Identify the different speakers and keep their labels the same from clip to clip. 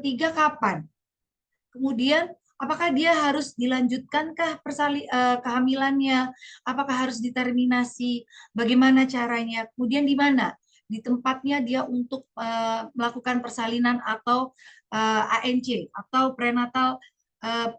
Speaker 1: ketiga kapan? Kemudian apakah dia harus dilanjutkankah kehamilannya? Apakah harus diterminasi? Bagaimana caranya? Kemudian di mana? Di tempatnya dia untuk melakukan persalinan atau ANC atau prenatal eh,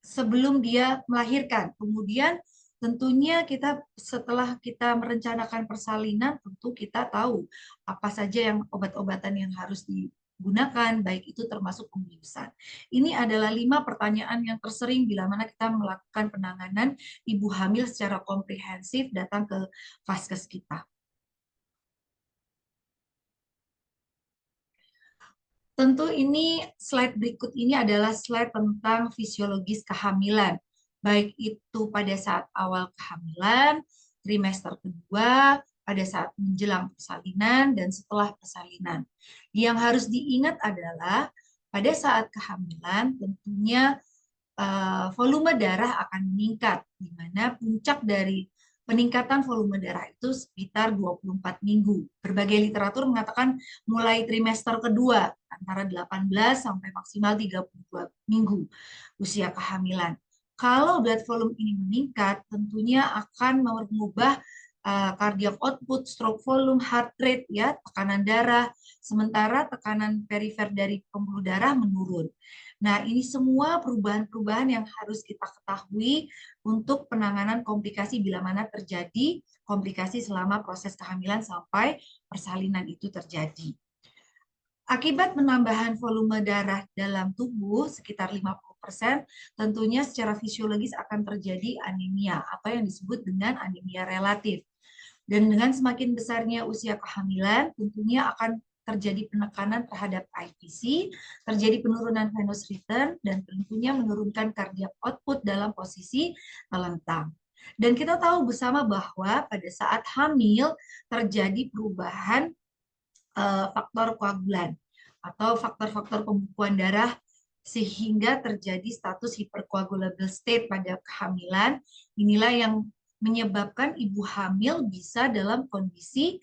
Speaker 1: sebelum dia melahirkan. Kemudian tentunya kita setelah kita merencanakan persalinan, tentu kita tahu apa saja yang obat-obatan yang harus digunakan, baik itu termasuk pembiusan. Ini adalah 5 pertanyaan yang tersering bila mana kita melakukan penanganan ibu hamil secara komprehensif datang ke vaskes kita. Tentu ini slide berikut ini adalah slide tentang fisiologis kehamilan. Baik itu pada saat awal kehamilan, trimester kedua, pada saat menjelang persalinan, dan setelah persalinan. Yang harus diingat adalah pada saat kehamilan tentunya volume darah akan meningkat, di mana puncak dari peningkatan volume darah itu sekitar 24 minggu. Berbagai literatur mengatakan mulai trimester kedua, antara 18 sampai maksimal 32 minggu usia kehamilan. Kalau blood volume ini meningkat, tentunya akan mengubah cardiac output, stroke volume, heart rate, ya, tekanan darah, sementara tekanan perifer dari pembuluh darah menurun. Nah, ini semua perubahan-perubahan yang harus kita ketahui untuk penanganan komplikasi bila mana terjadi komplikasi selama proses kehamilan sampai persalinan itu terjadi. Akibat penambahan volume darah dalam tubuh sekitar 50%, tentunya secara fisiologis akan terjadi anemia atau yang disebut dengan anemia relatif. Dan dengan semakin besarnya usia kehamilan, tentunya akan terjadi penekanan terhadap IVC, terjadi penurunan venous return, dan tentunya menurunkan cardiac output dalam posisi telentang. Dan kita tahu bersama bahwa pada saat hamil terjadi perubahan faktor koagulan atau faktor-faktor pembekuan darah sehingga terjadi status hypercoagulable state pada kehamilan. Inilah yang menyebabkan ibu hamil bisa dalam kondisi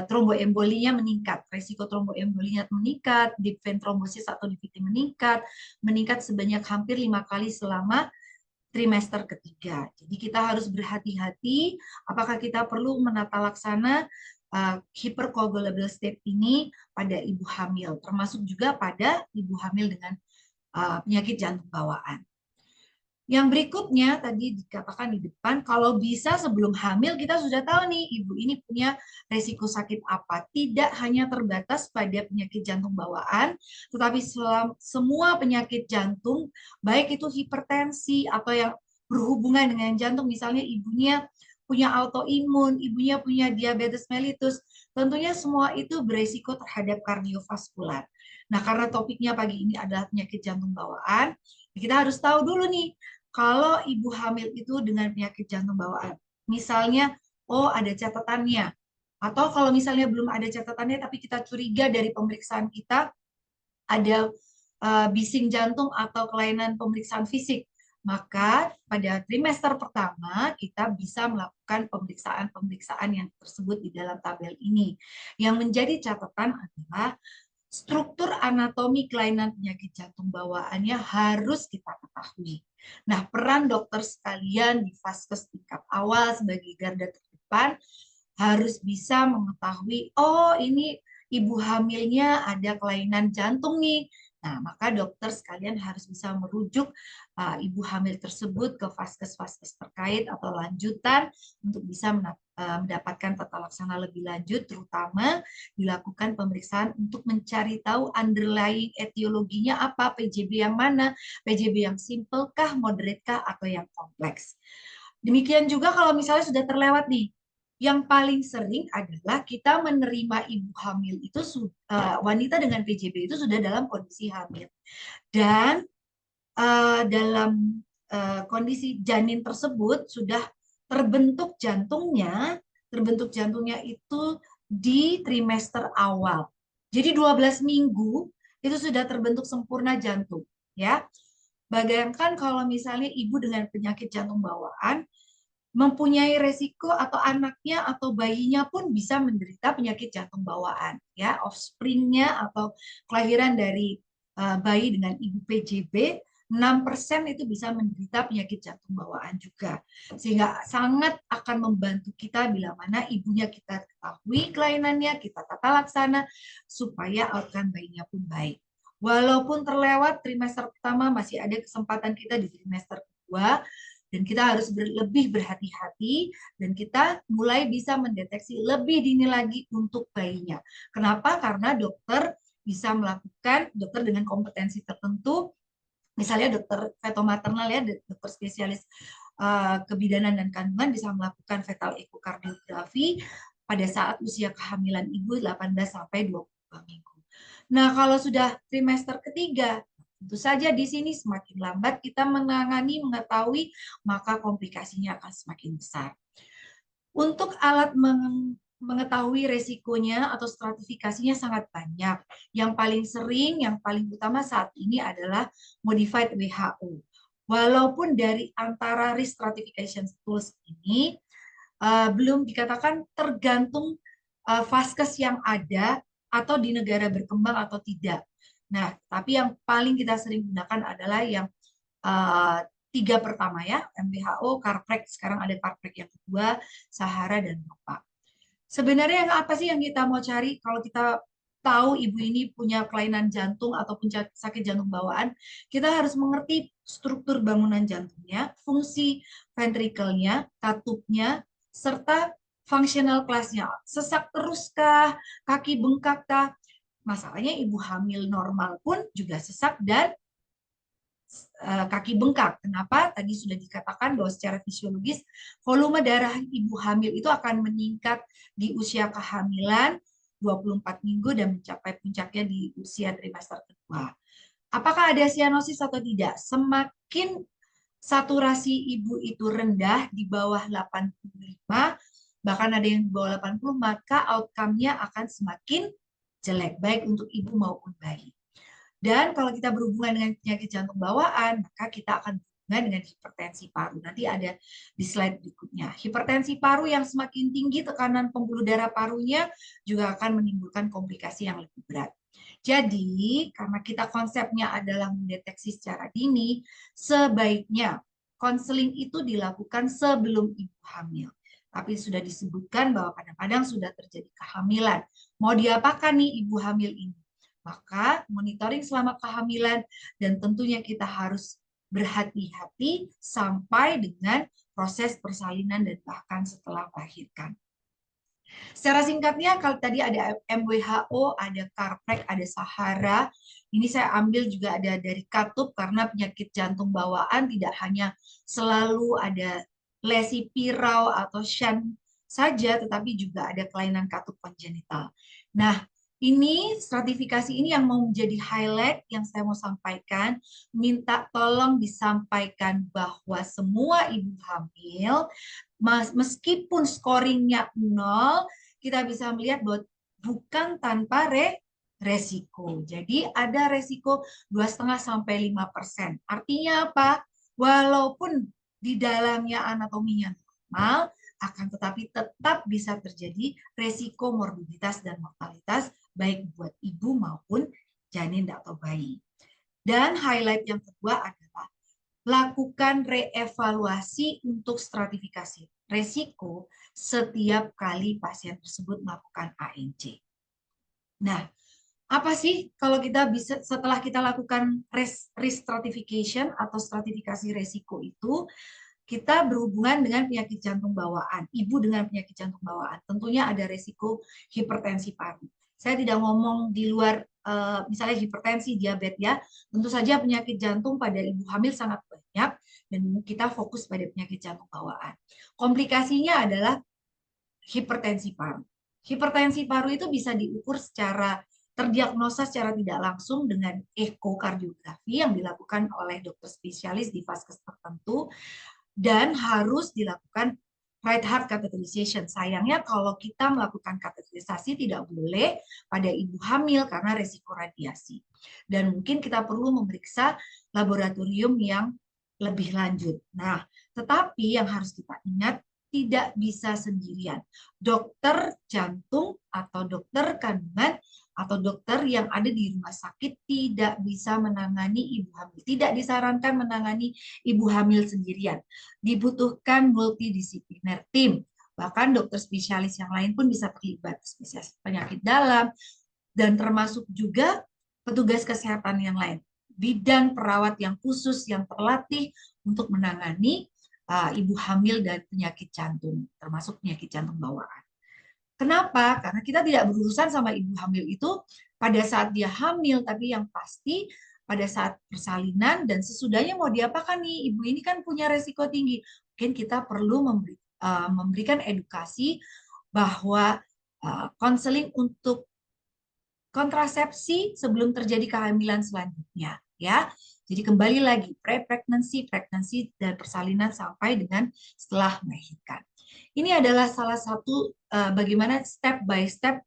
Speaker 1: tromboembolinya meningkat, resiko tromboembolinya meningkat, deep vein thrombosis atau DVT meningkat sebanyak hampir 5 kali selama trimester ketiga. Jadi kita harus berhati-hati apakah kita perlu menata laksana hypercoagulable state ini pada ibu hamil, termasuk juga pada ibu hamil dengan penyakit jantung bawaan. Yang berikutnya tadi dikatakan di depan, kalau bisa sebelum hamil kita sudah tahu nih ibu ini punya resiko sakit apa. Tidak hanya terbatas pada penyakit jantung bawaan, tetapi semua penyakit jantung, baik itu hipertensi atau yang berhubungan dengan jantung, misalnya ibunya punya autoimun, ibunya punya diabetes mellitus, tentunya semua itu beresiko terhadap kardiovaskular. Nah, karena topiknya pagi ini adalah penyakit jantung bawaan, kita harus tahu dulu nih, kalau ibu hamil itu dengan penyakit jantung bawaan, misalnya, oh ada catatannya, atau kalau misalnya belum ada catatannya, tapi kita curiga dari pemeriksaan kita ada bising jantung atau kelainan pemeriksaan fisik, maka pada trimester pertama kita bisa melakukan pemeriksaan-pemeriksaan yang tersebut di dalam tabel ini. Yang menjadi catatan adalah struktur anatomi kelainan penyakit jantung bawaannya harus kita ketahui. Nah, peran dokter sekalian di vaskes tingkat awal sebagai garda terdepan harus bisa mengetahui, oh ini ibu hamilnya ada kelainan jantung nih. Nah, maka dokter sekalian harus bisa merujuk ibu hamil tersebut ke vaskes-vaskes terkait atau lanjutan untuk bisa mendapatkan tata laksana lebih lanjut, terutama dilakukan pemeriksaan untuk mencari tahu underlying etiologinya apa, PJB yang mana, PJB yang simple kah, moderate kah, atau yang kompleks. Demikian juga kalau misalnya sudah terlewat nih, yang paling sering adalah kita menerima ibu hamil itu wanita dengan PJB itu sudah dalam kondisi hamil dan dalam kondisi janin tersebut sudah terbentuk jantungnya itu di trimester awal. Jadi 12 minggu itu sudah terbentuk sempurna jantung, ya. Bayangkan kalau misalnya ibu dengan penyakit jantung bawaan mempunyai resiko atau anaknya atau bayinya pun bisa menderita penyakit jantung bawaan ya, offspringnya atau kelahiran dari bayi dengan ibu PJB 6% itu bisa menderita penyakit jantung bawaan juga, sehingga sangat akan membantu kita bila mana ibunya kita ketahui kelainannya, kita tata laksana supaya outcome bayinya pun baik. Walaupun terlewat trimester pertama, masih ada kesempatan kita di trimester kedua, dan kita harus lebih berhati-hati, dan kita mulai bisa mendeteksi lebih dini lagi untuk bayinya. Kenapa? Karena dokter bisa melakukan, dokter dengan kompetensi tertentu, misalnya dokter fetomaternal ya, dokter spesialis kebidanan dan kandungan bisa melakukan fetal ekokardiografi pada saat usia kehamilan ibu 18 sampai 22 minggu. Nah, kalau sudah trimester ketiga, tentu saja di sini semakin lambat kita menangani, mengetahui, maka komplikasinya akan semakin besar. Untuk alat mengetahui resikonya atau stratifikasinya sangat banyak. Yang paling sering, yang paling utama saat ini adalah Modified WHO. Walaupun dari antara risk stratification tools ini belum dikatakan tergantung vaskes yang ada atau di negara berkembang atau tidak. Nah, tapi yang paling kita sering gunakan adalah yang tiga pertama ya, WHO, CARPREC, sekarang ada CARPREC yang kedua, Sahara, dan MOPA. Sebenarnya yang apa sih yang kita mau cari kalau kita tahu ibu ini punya kelainan jantung ataupun sakit jantung bawaan? Kita harus mengerti struktur bangunan jantungnya, fungsi ventrikelnya, katupnya, serta functional class-nya. Sesak teruskah, kaki bengkakkah? Masalahnya ibu hamil normal pun juga sesak dan kaki bengkak. Kenapa? Tadi sudah dikatakan bahwa secara fisiologis volume darah ibu hamil itu akan meningkat di usia kehamilan 24 minggu dan mencapai puncaknya di usia trimester kedua. Apakah ada sianosis atau tidak? Semakin saturasi ibu itu rendah di bawah 85, bahkan ada yang di bawah 80, maka outcome-nya akan semakin jelek, baik untuk ibu maupun bayi. Dan kalau kita berhubungan dengan penyakit jantung bawaan, maka kita akan berhubungan dengan hipertensi paru. Nanti ada di slide berikutnya. Hipertensi paru yang semakin tinggi tekanan pembuluh darah parunya juga akan menimbulkan komplikasi yang lebih berat. Jadi, karena kita konsepnya adalah mendeteksi secara dini, sebaiknya konseling itu dilakukan sebelum ibu hamil. Tapi sudah disebutkan bahwa kadang-kadang sudah terjadi kehamilan. Mau diapakan nih ibu hamil ini? Maka monitoring selama kehamilan dan tentunya kita harus berhati-hati sampai dengan proses persalinan dan bahkan setelah melahirkan. Secara singkatnya, kalau tadi ada MWHO, ada CARPREC, ada Sahara. Ini saya ambil juga ada dari katup karena penyakit jantung bawaan tidak hanya selalu ada lesi pirau atau Shan saja, tetapi juga ada kelainan katup kongenital. Nah, ini stratifikasi ini yang mau menjadi highlight yang saya mau sampaikan. Minta tolong disampaikan bahwa semua ibu hamil, meskipun scoringnya 0, kita bisa melihat bahwa bukan tanpa resiko. Jadi ada resiko 2,5 sampai 5%. Artinya apa? Walaupun di dalamnya anatominya normal, akan tetapi tetap bisa terjadi resiko morbiditas dan mortalitas baik buat ibu maupun janin atau bayi. Dan highlight yang kedua adalah lakukan reevaluasi untuk stratifikasi resiko setiap kali pasien tersebut melakukan ANC. Nah, apa sih kalau kita bisa setelah kita lakukan risk stratification atau stratifikasi resiko itu, kita berhubungan dengan penyakit jantung bawaan, ibu dengan penyakit jantung bawaan. Tentunya ada resiko hipertensi paru. Saya tidak ngomong di luar misalnya hipertensi, diabetes ya. Tentu saja penyakit jantung pada ibu hamil sangat banyak dan kita fokus pada penyakit jantung bawaan. Komplikasinya adalah hipertensi paru. Hipertensi paru itu bisa diukur secara terdiagnosa secara tidak langsung dengan ekokardiografi yang dilakukan oleh dokter spesialis di vaskes tertentu dan harus dilakukan right heart catheterization. Sayangnya kalau kita melakukan kateterisasi tidak boleh pada ibu hamil karena resiko radiasi. Dan mungkin kita perlu memeriksa laboratorium yang lebih lanjut. Nah, tetapi yang harus kita ingat, tidak bisa sendirian. Dokter jantung atau dokter kandungan atau dokter yang ada di rumah sakit tidak bisa menangani ibu hamil. Tidak disarankan menangani ibu hamil sendirian. Dibutuhkan multidisipliner tim. Bahkan dokter spesialis yang lain pun bisa terlibat, spesialis penyakit dalam, dan termasuk juga petugas kesehatan yang lain. Bidan perawat yang khusus yang terlatih untuk menangani ibu hamil dan penyakit jantung, termasuk penyakit jantung bawaan. Kenapa? Karena kita tidak berurusan sama ibu hamil itu pada saat dia hamil, tapi yang pasti pada saat persalinan dan sesudahnya mau diapakan nih, ibu ini kan punya resiko tinggi. Mungkin kita perlu memberikan edukasi bahwa konseling untuk kontrasepsi sebelum terjadi kehamilan selanjutnya, ya. Jadi kembali lagi pre-pregnancy, pregnancy, dan persalinan sampai dengan setelah melahirkan. Ini adalah salah satu bagaimana step by step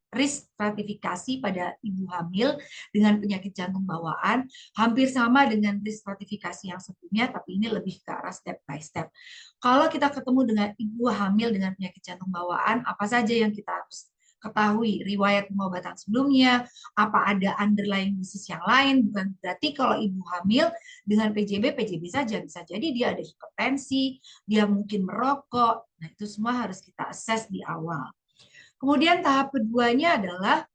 Speaker 1: restratifikasi pada ibu hamil dengan penyakit jantung bawaan. Hampir sama dengan restratifikasi yang sebelumnya, tapi ini lebih ke arah step by step. Kalau kita ketemu dengan ibu hamil dengan penyakit jantung bawaan, apa saja yang kita harus ketahui, riwayat pengobatan sebelumnya, apa ada underlying disease yang lain, bukan berarti kalau ibu hamil dengan PJB saja, bisa jadi dia ada hipertensi, dia mungkin merokok, nah itu semua harus kita assess di awal. Kemudian tahap keduanya adalah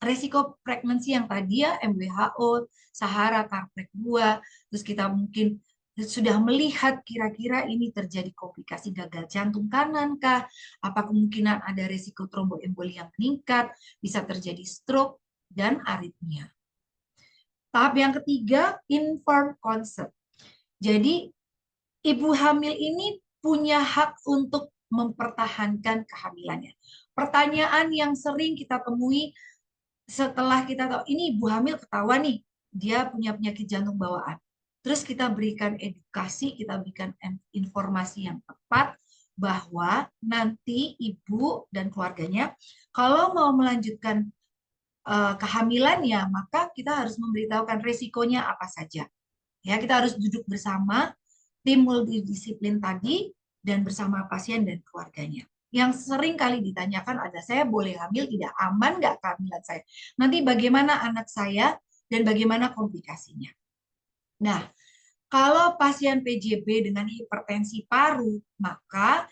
Speaker 1: resiko pregnancy yang tadi ya, MWHO, Sahara, Tarprek 2, terus kita mungkin sudah melihat kira-kira ini terjadi komplikasi gagal jantung kanan kah, apa kemungkinan ada resiko tromboemboli yang meningkat, bisa terjadi stroke, dan aritmia. Tahap yang ketiga, informed consent. Jadi, ibu hamil ini punya hak untuk mempertahankan kehamilannya. Pertanyaan yang sering kita temui setelah kita tahu, ini ibu hamil ketahuan nih, dia punya penyakit jantung bawaan. Terus kita berikan edukasi, kita berikan informasi yang tepat bahwa nanti ibu dan keluarganya kalau mau melanjutkan kehamilannya, maka kita harus memberitahukan resikonya apa saja. Ya, kita harus duduk bersama tim multidisiplin tadi dan bersama pasien dan keluarganya. Yang sering kali ditanyakan ada, saya boleh hamil tidak, aman nggak kehamilan saya? Nanti bagaimana anak saya dan bagaimana komplikasinya? Nah, kalau pasien PJB dengan hipertensi paru, maka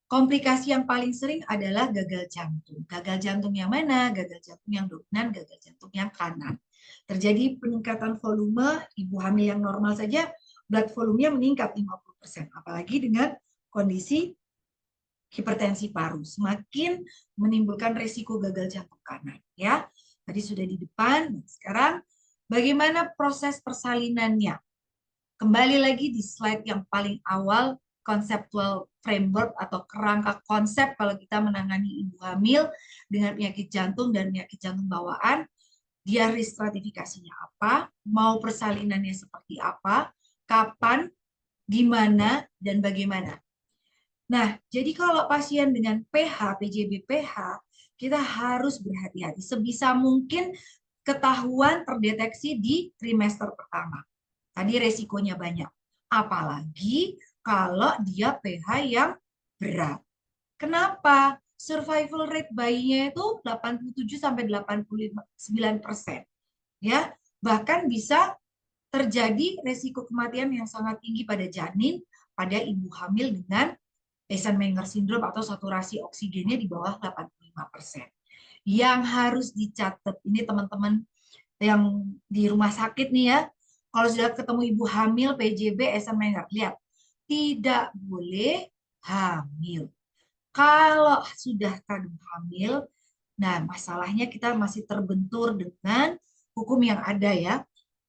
Speaker 1: komplikasi yang paling sering adalah gagal jantung. Gagal jantung yang mana? Gagal jantung yang dominan, gagal jantung yang kanan. Terjadi peningkatan volume, ibu hamil yang normal saja, blood volume-nya meningkat 50%. Apalagi dengan kondisi hipertensi paru. Semakin menimbulkan resiko gagal jantung kanan. Ya, tadi sudah di depan. Sekarang bagaimana proses persalinannya? Kembali lagi di slide yang paling awal, conceptual framework atau kerangka konsep kalau kita menangani ibu hamil dengan penyakit jantung dan penyakit jantung bawaan, dia restratifikasinya apa, mau persalinannya seperti apa, kapan, di mana, dan bagaimana. Nah, jadi kalau pasien dengan PH, PJB PH, kita harus berhati-hati. Sebisa mungkin ketahuan terdeteksi di trimester pertama. Tadi resikonya banyak. Apalagi kalau dia PH yang berat. Kenapa? Survival rate bayinya itu 87-89%. Ya, bahkan bisa terjadi resiko kematian yang sangat tinggi pada janin, pada ibu hamil dengan Eisenmenger syndrome atau saturasi oksigennya di bawah 85%. Yang harus dicatat ini teman-teman yang di rumah sakit nih ya, kalau sudah ketemu ibu hamil, PJB, Eisenmenger, lihat, tidak boleh hamil. Kalau sudah kandung hamil, nah masalahnya kita masih terbentur dengan hukum yang ada ya.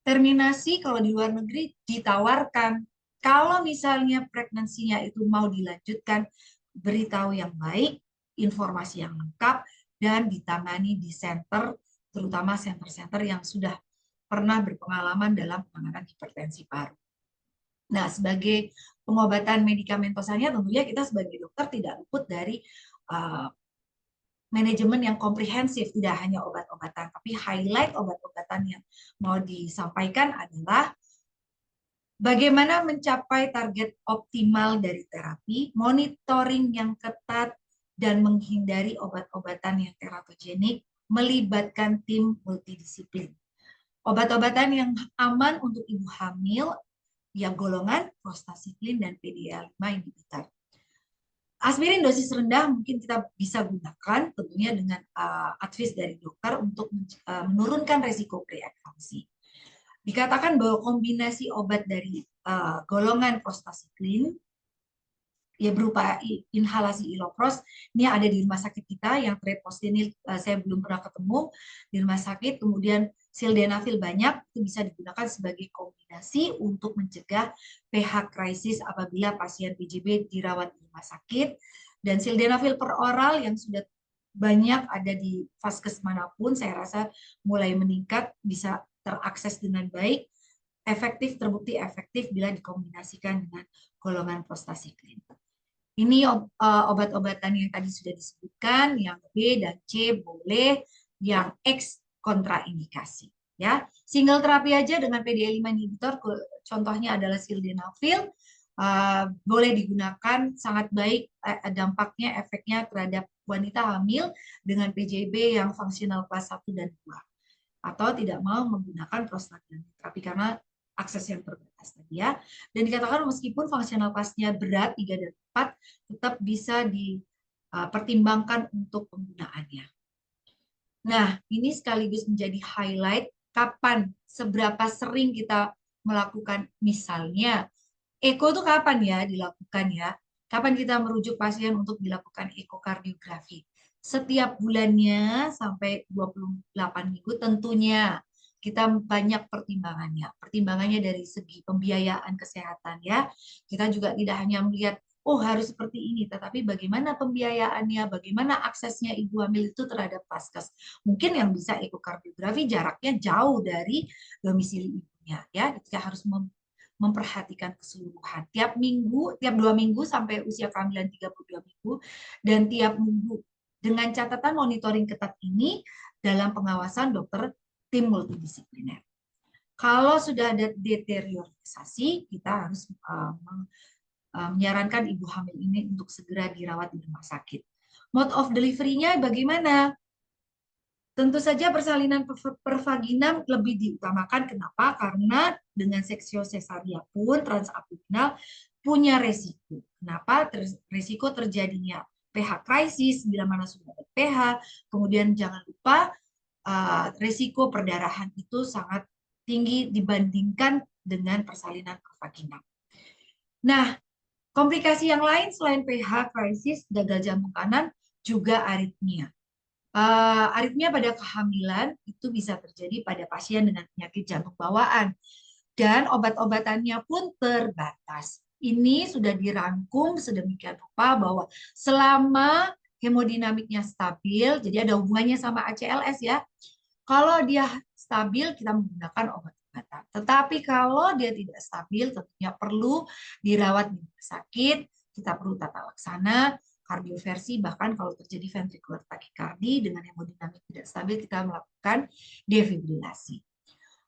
Speaker 1: Terminasi kalau di luar negeri ditawarkan. Kalau misalnya pregnancy-nya itu mau dilanjutkan, beritahu yang baik, informasi yang lengkap, dan ditangani di center, terutama center-center yang sudah pernah berpengalaman dalam penanganan hipertensi paru. Nah, sebagai pengobatan medikamentosanya tentunya kita sebagai dokter tidak luput dari manajemen yang komprehensif, tidak hanya obat-obatan, tapi highlight obat-obatan yang mau disampaikan adalah Bagaimana mencapai target optimal dari terapi, monitoring yang ketat, dan menghindari obat-obatan yang teratogenik, melibatkan tim multidisiplin. Obat-obatan yang aman untuk ibu hamil, yang golongan prostacyclin dan PDE5 inhibitor. Aspirin dosis rendah mungkin kita bisa gunakan tentunya dengan advice dari dokter untuk menurunkan resiko preeklampsi. Dikatakan bahwa kombinasi obat dari golongan prostacyclin ya berupa inhalasi ilopros ini ada di rumah sakit kita, yang treprostinil saya belum pernah ketemu di rumah sakit, kemudian sildenafil banyak, itu bisa digunakan sebagai kombinasi untuk mencegah pH krisis apabila pasien PJB dirawat di rumah sakit. Dan sildenafil per oral yang sudah banyak ada di vaskes manapun, saya rasa mulai meningkat, bisa terakses dengan baik, efektif, terbukti efektif bila dikombinasikan dengan golongan prostacyclin. Ini obat-obatan yang tadi sudah disebutkan, yang B dan C boleh, yang X kontraindikasi. Ya, single terapi aja dengan PDE5 inhibitor, contohnya adalah sildenafil, boleh digunakan, sangat baik dampaknya, efeknya terhadap wanita hamil dengan PJB yang fungsional kelas 1 dan 2. Atau tidak mau menggunakan prostaglandin terapi karena akses yang terbatas tadi ya. Dan dikatakan meskipun fungsional kelasnya berat 3 dan 4 tetap bisa dipertimbangkan untuk penggunaannya. Nah, ini sekaligus menjadi highlight kapan, seberapa sering kita melakukan, misalnya eko itu kapan ya dilakukan ya? Kapan kita merujuk pasien untuk dilakukan ekokardiografi? Setiap bulannya sampai 28 minggu tentunya kita banyak pertimbangannya. Pertimbangannya dari segi pembiayaan kesehatan ya. Kita juga tidak hanya melihat oh harus seperti ini, tetapi bagaimana pembiayaannya, bagaimana aksesnya ibu hamil itu terhadap vaskes. Mungkin yang bisa ekokardiografi jaraknya jauh dari domisili ibunya ya. Kita harus memperhatikan keseluruhan. Tiap minggu, tiap 2 minggu sampai usia kehamilan 32 minggu, dan tiap minggu dengan catatan monitoring ketat ini dalam pengawasan dokter tim multidisipliner. Kalau sudah ada deteriorasi, kita harus menyarankan ibu hamil ini untuk segera dirawat di rumah sakit. Mode of delivery-nya bagaimana? Tentu saja persalinan pervaginam lebih diutamakan. Kenapa? Karena dengan seksio sesaria pun transabdominal punya resiko. Kenapa? Resiko terjadinya pH krisis bila mana sudah ada pH. Kemudian jangan lupa resiko perdarahan itu sangat tinggi dibandingkan dengan persalinan pervaginam. Nah, komplikasi yang lain selain pH krisis, gagal jantung kanan, juga aritmia. Aritmia pada kehamilan itu bisa terjadi pada pasien dengan penyakit jantung bawaan, dan obat-obatannya pun terbatas. Ini sudah dirangkum sedemikian rupa bahwa selama hemodinamiknya stabil, jadi ada hubungannya sama ACLS ya. Kalau dia stabil, kita menggunakan obat-obatan. Tetapi kalau dia tidak stabil, tentunya perlu dirawat di rumah sakit, kita perlu tata laksana, kardioversi, bahkan kalau terjadi ventricular tachycardia dengan hemodinamik tidak stabil, kita melakukan defibrilasi.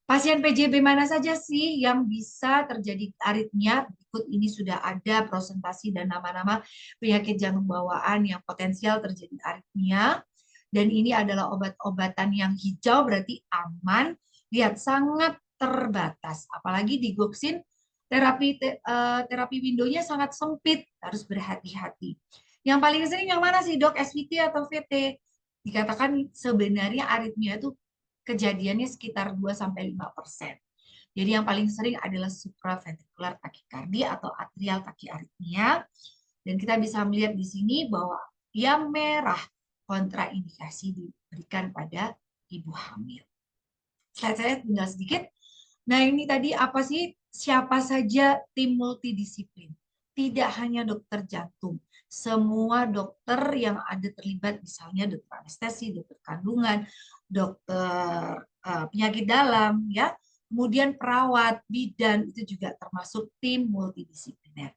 Speaker 1: Pasien PJB mana saja sih yang bisa terjadi aritmia? Berikut ini sudah ada presentasi dan nama-nama penyakit jantung bawaan yang potensial terjadi aritmia. Dan ini adalah obat-obatan yang hijau, berarti aman. Lihat, sangat terbatas. Apalagi di Goxin, terapi windownya sangat sempit, harus berhati-hati. Yang paling sering yang mana sih dok, SVT atau VT? Dikatakan sebenarnya aritmia itu kejadiannya sekitar 2-5%. Jadi yang paling sering adalah supraventricular tachycardia atau atrial tachyarrhythmia. Dan kita bisa melihat di sini bahwa yang merah kontraindikasi diberikan pada ibu hamil. Slide saya tinggal sedikit. Nah ini tadi apa sih, siapa saja tim multidisiplin? Tidak hanya dokter jantung, semua dokter yang ada terlibat, misalnya dokter anestesi, dokter kandungan, dokter penyakit dalam, ya, kemudian perawat, bidan, itu juga termasuk tim multidisipliner.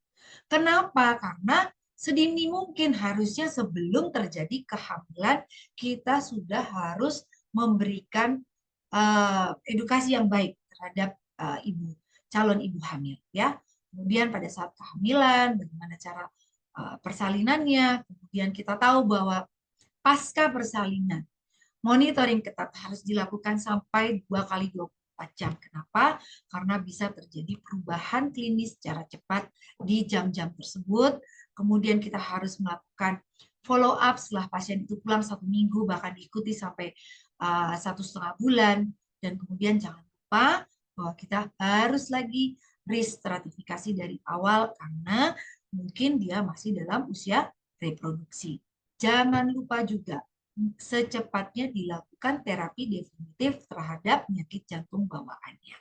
Speaker 1: Kenapa? Karena sedini mungkin harusnya sebelum terjadi kehamilan kita sudah harus memberikan edukasi yang baik terhadap ibu. calon ibu hamil ya. Kemudian pada saat kehamilan, bagaimana cara persalinannya. Kemudian kita tahu bahwa pasca persalinan, monitoring ketat harus dilakukan sampai 2 kali 24 jam. Kenapa? Karena bisa terjadi perubahan klinis secara cepat di jam-jam tersebut. Kemudian kita harus melakukan follow up setelah pasien itu pulang 1 minggu, bahkan diikuti sampai 1,5 bulan. Dan kemudian jangan lupa bahwa kita harus lagi restratifikasi dari awal karena mungkin dia masih dalam usia reproduksi. Jangan lupa juga secepatnya dilakukan terapi definitif terhadap penyakit jantung bawaannya.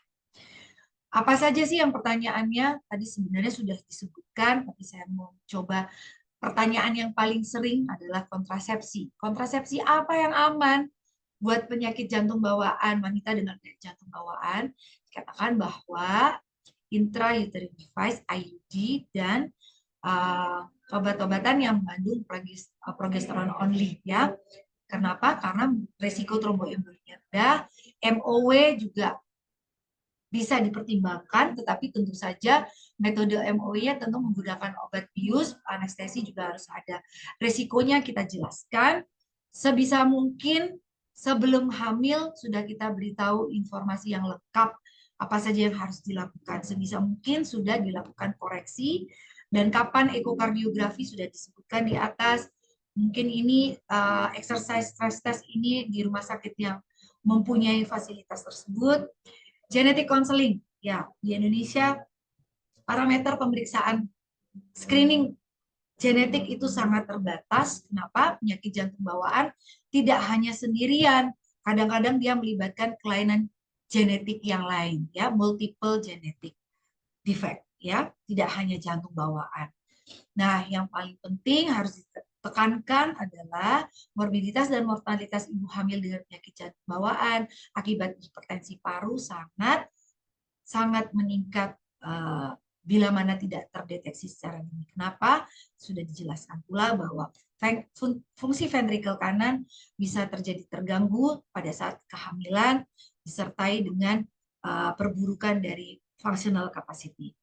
Speaker 1: Apa saja sih yang pertanyaannya? Tadi sebenarnya sudah disebutkan, tapi saya mau coba pertanyaan yang paling sering adalah kontrasepsi. Kontrasepsi apa yang aman buat penyakit jantung bawaan, wanita dengan penyakit jantung bawaan? Dikatakan bahwa intrauterine device IUD dan obat-obatan yang mengandung progesteron only ya. Kenapa? Karena resiko tromboembolinya rendah, MOW juga bisa dipertimbangkan, tetapi tentu saja metode MOW-nya tentu menggunakan obat bius, anestesi juga harus ada. Resikonya kita jelaskan, sebisa mungkin sebelum hamil sudah kita beritahu informasi yang lengkap, apa saja yang harus dilakukan. Sebisa mungkin sudah dilakukan koreksi, dan kapan ekokardiografi sudah disebutkan di atas. Mungkin ini exercise stress test ini di rumah sakit yang mempunyai fasilitas tersebut. Genetic counseling, ya di Indonesia parameter pemeriksaan screening genetik itu sangat terbatas. Kenapa? Penyakit jantung bawaan tidak hanya sendirian, kadang-kadang dia melibatkan kelainan genetik yang lain, ya multiple genetic defect, ya tidak hanya jantung bawaan. Nah, yang paling penting harus ditekankan adalah morbiditas dan mortalitas ibu hamil dengan penyakit jantung bawaan akibat hipertensi paru sangat meningkat bila mana tidak terdeteksi secara dini. Kenapa? Sudah dijelaskan pula bahwa fungsi ventrikel kanan bisa terjadi terganggu pada saat kehamilan disertai dengan perburukan dari functional capacity.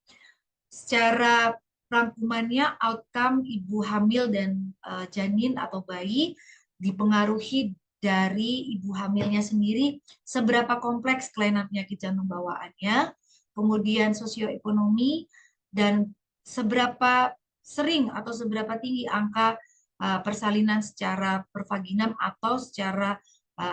Speaker 1: Secara rangkumannya, outcome ibu hamil dan janin atau bayi dipengaruhi dari ibu hamilnya sendiri, seberapa kompleks kelainan penyakit jantung bawaannya, kemudian sosioekonomi, dan seberapa sering atau seberapa tinggi angka persalinan secara pervaginam atau secara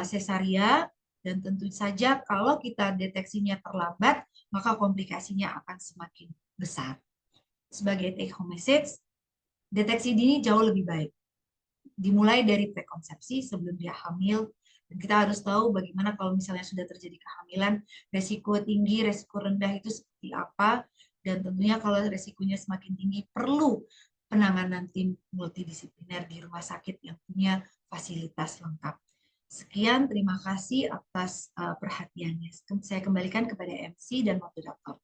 Speaker 1: sesaria. Dan tentu saja kalau kita deteksinya terlambat, maka komplikasinya akan semakin besar. Sebagai take home message, deteksi dini jauh lebih baik. Dimulai dari prekonsepsi sebelum dia hamil, dan kita harus tahu bagaimana kalau misalnya sudah terjadi kehamilan, resiko tinggi, resiko rendah itu seperti apa, dan tentunya kalau resikonya semakin tinggi perlu penanganan tim multidisipliner di rumah sakit yang punya fasilitas lengkap. Sekian, terima kasih atas perhatiannya. Saya kembalikan kepada MC dan moderator.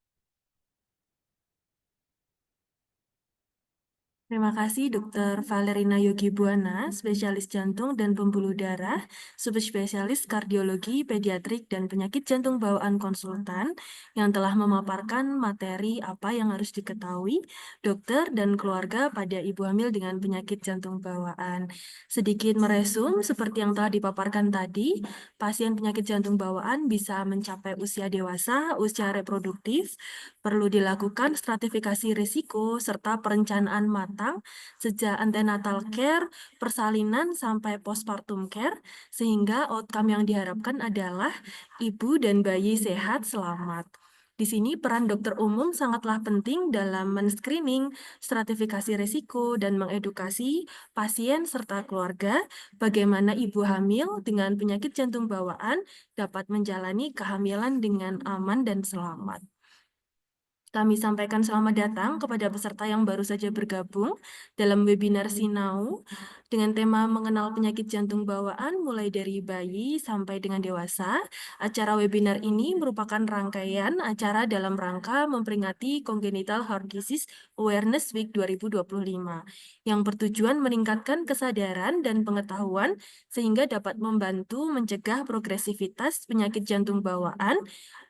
Speaker 2: Terima kasih Dr. Valerina Yogi Buana, spesialis jantung dan pembuluh darah, subspesialis kardiologi, pediatrik, dan penyakit jantung bawaan konsultan yang telah memaparkan materi apa yang harus diketahui dokter dan keluarga pada ibu hamil dengan penyakit jantung bawaan. Sedikit meresum, seperti yang telah dipaparkan tadi, pasien penyakit jantung bawaan bisa mencapai usia dewasa, usia reproduktif, perlu dilakukan stratifikasi risiko serta perencanaan matang sejak antenatal care, persalinan, sampai postpartum care, sehingga outcome yang diharapkan adalah ibu dan bayi sehat selamat. Di sini peran dokter umum sangatlah penting dalam men-screening, stratifikasi risiko, dan mengedukasi pasien serta keluarga bagaimana ibu hamil dengan penyakit jantung bawaan dapat menjalani kehamilan dengan aman dan selamat. Kami sampaikan selamat datang kepada peserta yang baru saja bergabung dalam webinar Sinau dengan tema mengenal penyakit jantung bawaan mulai dari bayi sampai dengan dewasa. Acara webinar ini merupakan rangkaian acara dalam rangka memperingati Congenital Heart Disease Awareness Week 2025 yang bertujuan meningkatkan kesadaran dan pengetahuan sehingga dapat membantu mencegah progresivitas penyakit jantung bawaan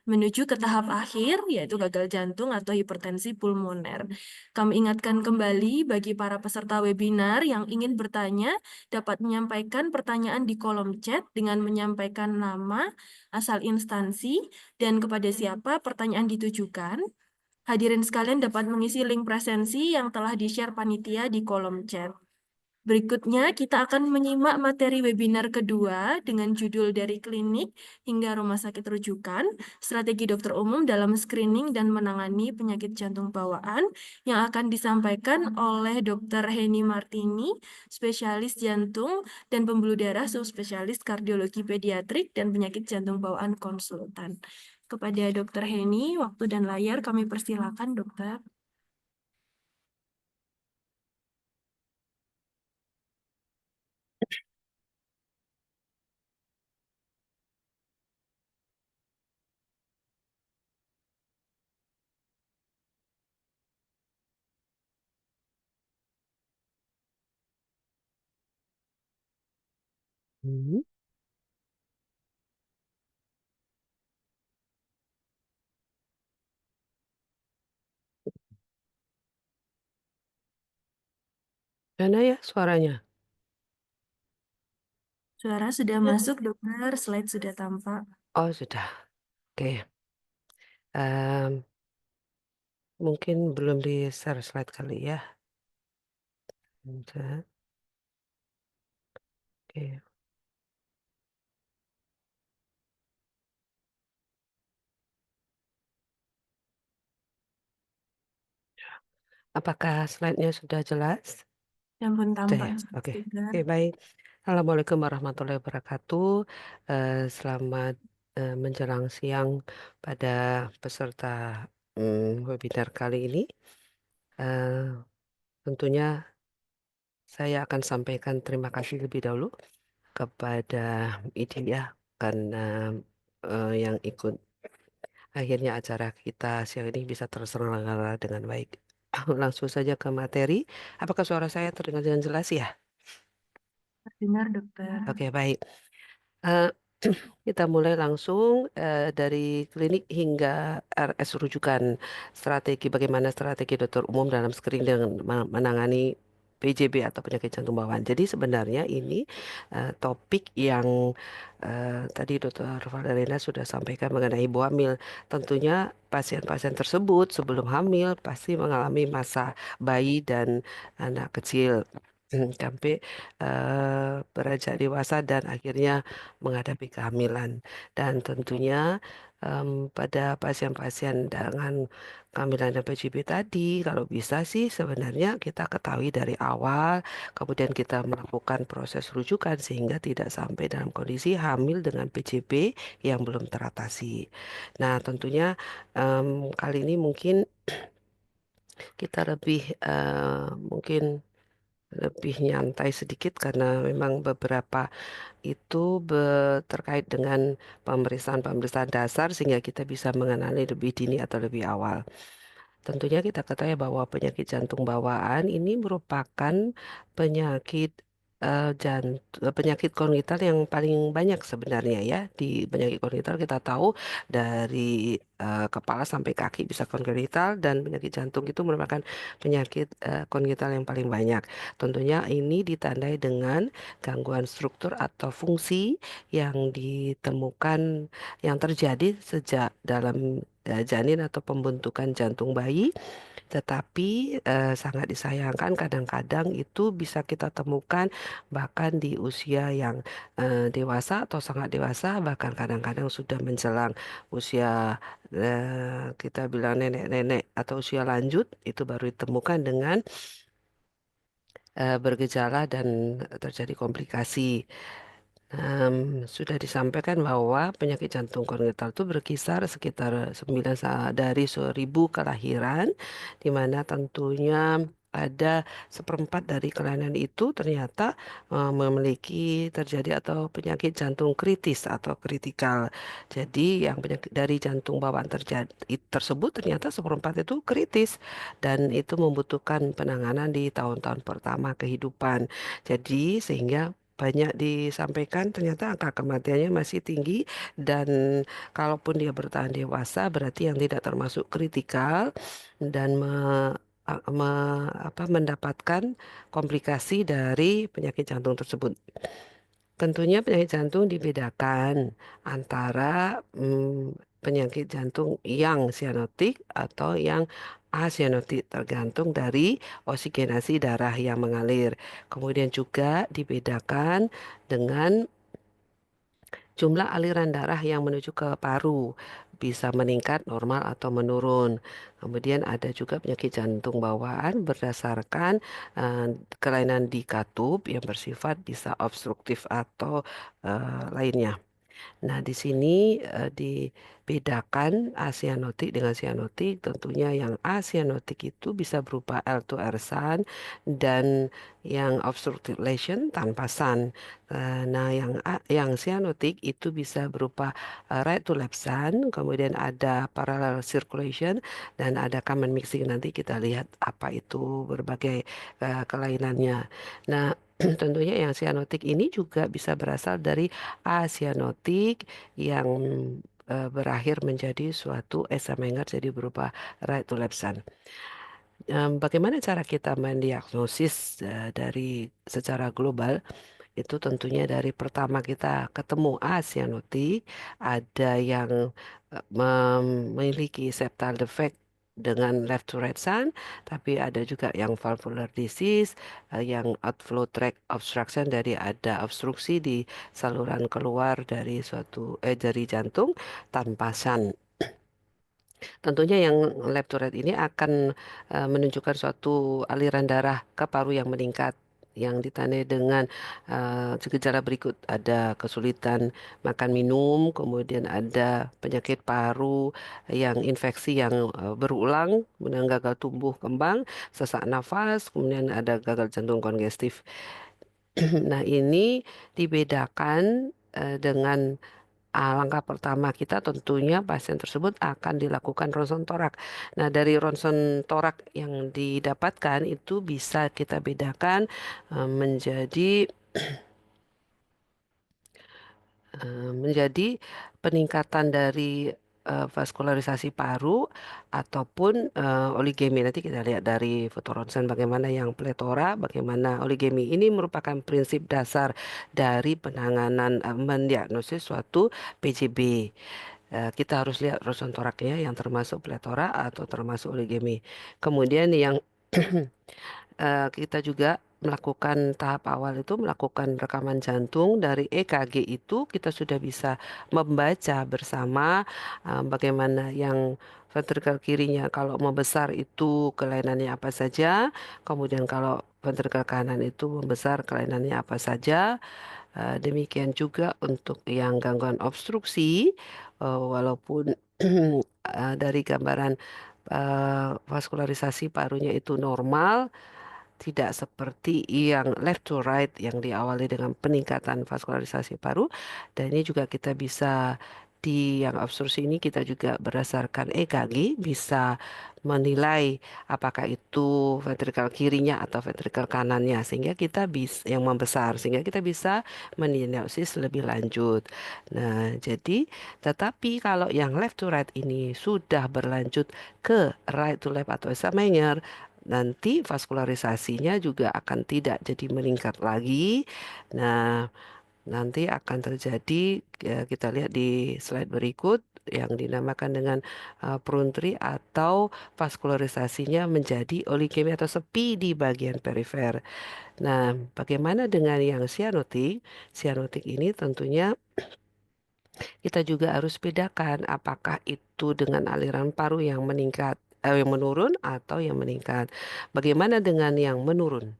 Speaker 2: menuju ke tahap akhir, yaitu gagal jantung atau hipertensi pulmoner. Kami ingatkan kembali bagi para peserta webinar yang ingin bertanya, dapat menyampaikan pertanyaan di kolom chat dengan menyampaikan nama, asal instansi, dan kepada siapa pertanyaan ditujukan. Hadirin sekalian dapat mengisi link presensi yang telah di-share panitia di kolom chat. Berikutnya, kita akan menyimak materi webinar kedua dengan judul dari klinik hingga rumah sakit rujukan, strategi dokter umum dalam screening dan menangani penyakit jantung bawaan yang akan disampaikan oleh Dr. Heni Martini, spesialis jantung dan pembuluh darah, subspesialis kardiologi pediatrik dan penyakit jantung bawaan konsultan. Kepada Dr. Heni, waktu dan layar kami persilakan, dokter.
Speaker 3: Hmm, Mana ya suaranya?
Speaker 2: Suara sudah masuk, dokter. Slide sudah tampak.
Speaker 3: Oh, sudah. Oke. Em, mungkin belum di-share slide kali ya. Bentar. Oke. Apakah slide-nya sudah jelas?
Speaker 2: Yang pun
Speaker 3: Sudah
Speaker 2: tampak
Speaker 3: ya?
Speaker 2: jelas,
Speaker 3: Oke.
Speaker 2: dokter.
Speaker 3: Oke, baik. Assalamualaikum warahmatullahi wabarakatuh. Selamat menjelang siang pada peserta webinar kali ini. Eh, tentunya saya akan sampaikan terima kasih lebih dahulu kepada IDIA karena yang ikut akhirnya acara kita siang ini bisa terselenggara dengan baik. Langsung saja ke materi. Apakah suara saya terdengar dengan jelas ya?
Speaker 2: Terdengar, dokter.
Speaker 3: Oke, baik. Eh, kita mulai langsung dari klinik hingga RS rujukan. Bagaimana strategi dokter umum dalam screening dan menangani PJB atau penyakit jantung bawaan. Jadi sebenarnya ini topik yang tadi Dokter Valerina sudah sampaikan mengenai ibu hamil. Tentunya pasien-pasien tersebut sebelum hamil pasti mengalami masa bayi dan anak kecil. Sampai beranjak dewasa dan akhirnya menghadapi kehamilan. Dan tentunya pada pasien-pasien dengan kehamilan dan PJB tadi, kalau bisa sih sebenarnya kita ketahui dari awal, kemudian kita melakukan proses rujukan sehingga tidak sampai dalam kondisi hamil dengan PJB yang belum teratasi. Nah, tentunya kali ini mungkin kita lebih mungkin lebih nyantai sedikit karena memang beberapa itu terkait dengan pemeriksaan-pemeriksaan dasar sehingga kita bisa mengenali lebih dini atau lebih awal. Tentunya kita ketahui bahwa penyakit jantung bawaan ini merupakan penyakit penyakit kongenital yang paling banyak sebenarnya ya. Di penyakit kongenital kita tahu dari kepala sampai kaki bisa kongenital dan penyakit jantung itu merupakan penyakit kongenital yang paling banyak. Tentunya ini ditandai dengan gangguan struktur atau fungsi yang ditemukan yang terjadi sejak dalam janin atau pembentukan jantung bayi, tetapi sangat disayangkan kadang-kadang itu bisa kita temukan bahkan di usia yang dewasa atau sangat dewasa, bahkan kadang-kadang sudah menjelang usia kita bilang nenek-nenek atau usia lanjut, itu baru ditemukan dengan bergejala dan terjadi komplikasi. Sudah disampaikan bahwa penyakit jantung kongenital itu berkisar sekitar 9 dari 1.000 kelahiran, di mana tentunya ada seperempat dari kelainan itu ternyata memiliki terjadi atau penyakit jantung kritis atau kritikal. Jadi yang penyakit dari jantung bawaan terjadi tersebut ternyata seperempat itu kritis dan itu membutuhkan penanganan di tahun-tahun pertama kehidupan. Jadi sehingga banyak disampaikan, ternyata angka kematiannya masih tinggi dan kalaupun dia bertahan dewasa berarti yang tidak termasuk kritikal dan mendapatkan komplikasi dari penyakit jantung tersebut. Tentunya penyakit jantung dibedakan antara penyakit jantung yang sianotik atau yang asianotik tergantung dari oksigenasi darah yang mengalir. Kemudian juga dibedakan dengan jumlah aliran darah yang menuju ke paru bisa meningkat, normal atau menurun. Kemudian ada juga penyakit jantung bawaan berdasarkan kelainan di katup yang bersifat bisa obstruktif atau lainnya. Nah, di sini dibedakan asianotik dengan sianotik. Tentunya yang asianotik itu bisa berupa L2R-SAN dan yang obstructive lesion tanpa SAN. Nah, yang sianotik itu bisa berupa right to left SAN, kemudian ada parallel circulation dan ada common mixing. Nanti kita lihat apa itu berbagai kelainannya. Nah, tentunya yang sianotik ini juga bisa berasal dari asianotik yang berakhir menjadi suatu esa Menger jadi berupa right to left sun. Bagaimana cara kita mendiagnosis dari secara global? Itu tentunya dari pertama kita ketemu asianotik, ada yang memiliki septal defect dengan left to right sun, tapi ada juga yang valvular disease, yang outflow tract obstruction, dari ada obstruksi di saluran keluar dari dari jantung tanpa sun. Tentunya yang left to right ini akan menunjukkan suatu aliran darah ke paru yang meningkat yang ditandai dengan gejala berikut, ada kesulitan makan minum, kemudian ada penyakit paru yang infeksi yang berulang, kemudian gagal tumbuh kembang, sesak nafas, kemudian ada gagal jantung kongestif. Nah, ini dibedakan dengan langkah pertama kita tentunya pasien tersebut akan dilakukan ronsen torak. Nah, dari ronsen torak yang didapatkan itu bisa kita bedakan menjadi peningkatan dari vaskularisasi paru ataupun oligemi. Nanti kita lihat dari foto ronsen bagaimana yang pletora, bagaimana oligemi. Ini merupakan prinsip dasar dari penanganan mendiagnosis suatu PJB. Kita harus lihat ronsen toraknya yang termasuk pletora atau termasuk oligemi. Kemudian yang kita juga melakukan tahap awal itu melakukan rekaman jantung. Dari EKG itu kita sudah bisa membaca bersama bagaimana yang ventrikel kirinya kalau membesar itu kelainannya apa saja, kemudian kalau ventrikel kanan itu membesar kelainannya apa saja. Demikian juga untuk yang gangguan obstruksi, walaupun dari gambaran vaskularisasi parunya itu normal, tidak seperti yang left to right yang diawali dengan peningkatan vaskularisasi paru. Dan ini juga kita bisa di yang obstruksi ini kita juga berdasarkan EKG bisa menilai apakah itu ventrikel kirinya atau ventrikel kanannya, sehingga kita bisa yang membesar sehingga kita bisa mendiagnosis lebih lanjut. Nah, jadi tetapi kalau yang left to right ini sudah berlanjut ke right to left atau esa Menger, nanti vaskularisasinya juga akan tidak jadi meningkat lagi. Nah, nanti akan terjadi, kita lihat di slide berikut, yang dinamakan dengan pruntri atau vaskularisasinya menjadi oligemi atau sepi di bagian perifer. Nah, bagaimana dengan yang sianotik? Sianotik ini tentunya kita juga harus bedakan apakah itu dengan aliran paru yang yang menurun atau yang meningkat. Bagaimana dengan yang menurun?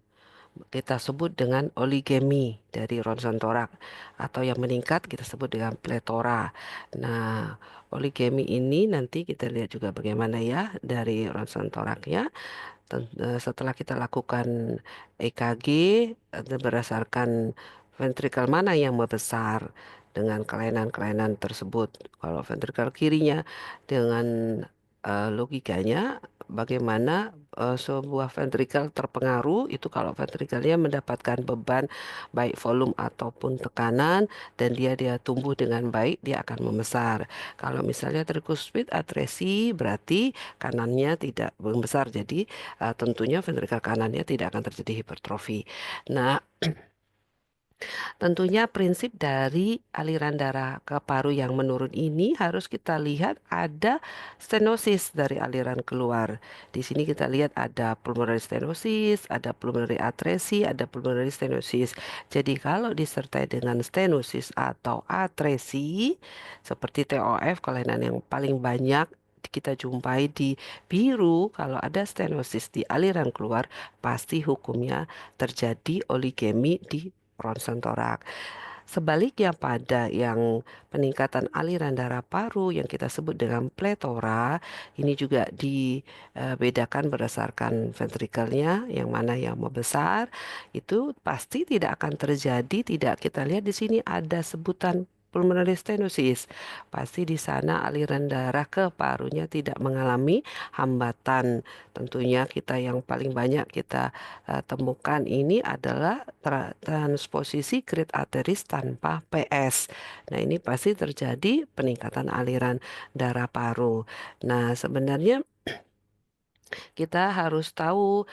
Speaker 3: Kita sebut dengan oligemi dari ronsen torak, atau yang meningkat kita sebut dengan pletora. Nah, oligemi ini nanti kita lihat juga bagaimana ya dari ronsen toraknya. Setelah kita lakukan EKG berdasarkan ventrikel mana yang membesar dengan kelainan-kelainan tersebut. Kalau ventrikel kirinya dengan logikanya bagaimana sebuah ventrikel terpengaruh itu kalau ventrikelnya mendapatkan beban baik volume ataupun tekanan dan dia tumbuh dengan baik, dia akan membesar. Kalau misalnya tricuspid atresi berarti kanannya tidak membesar, jadi tentunya ventrikel kanannya tidak akan terjadi hipertrofi. Nah, tentunya prinsip dari aliran darah ke paru yang menurun ini harus kita lihat ada stenosis dari aliran keluar. Di sini kita lihat ada pulmonary stenosis, ada pulmonary atresi, ada pulmonary stenosis. Jadi kalau disertai dengan stenosis atau atresi seperti TOF, kelainan yang paling banyak kita jumpai di biru, kalau ada stenosis di aliran keluar pasti hukumnya terjadi oligemi di ronsen torak. Sebaliknya pada yang peningkatan aliran darah paru yang kita sebut dengan pletora, ini juga dibedakan berdasarkan ventrikelnya, yang mana yang membesar, itu pasti tidak akan terjadi, tidak kita lihat di sini ada sebutan pulmonary stenosis. Pasti di sana aliran darah ke parunya tidak mengalami hambatan. Tentunya kita yang paling banyak kita temukan ini adalah transposisi great arteries tanpa PS. Nah, ini pasti terjadi peningkatan aliran darah paru. Nah, sebenarnya kita harus tahu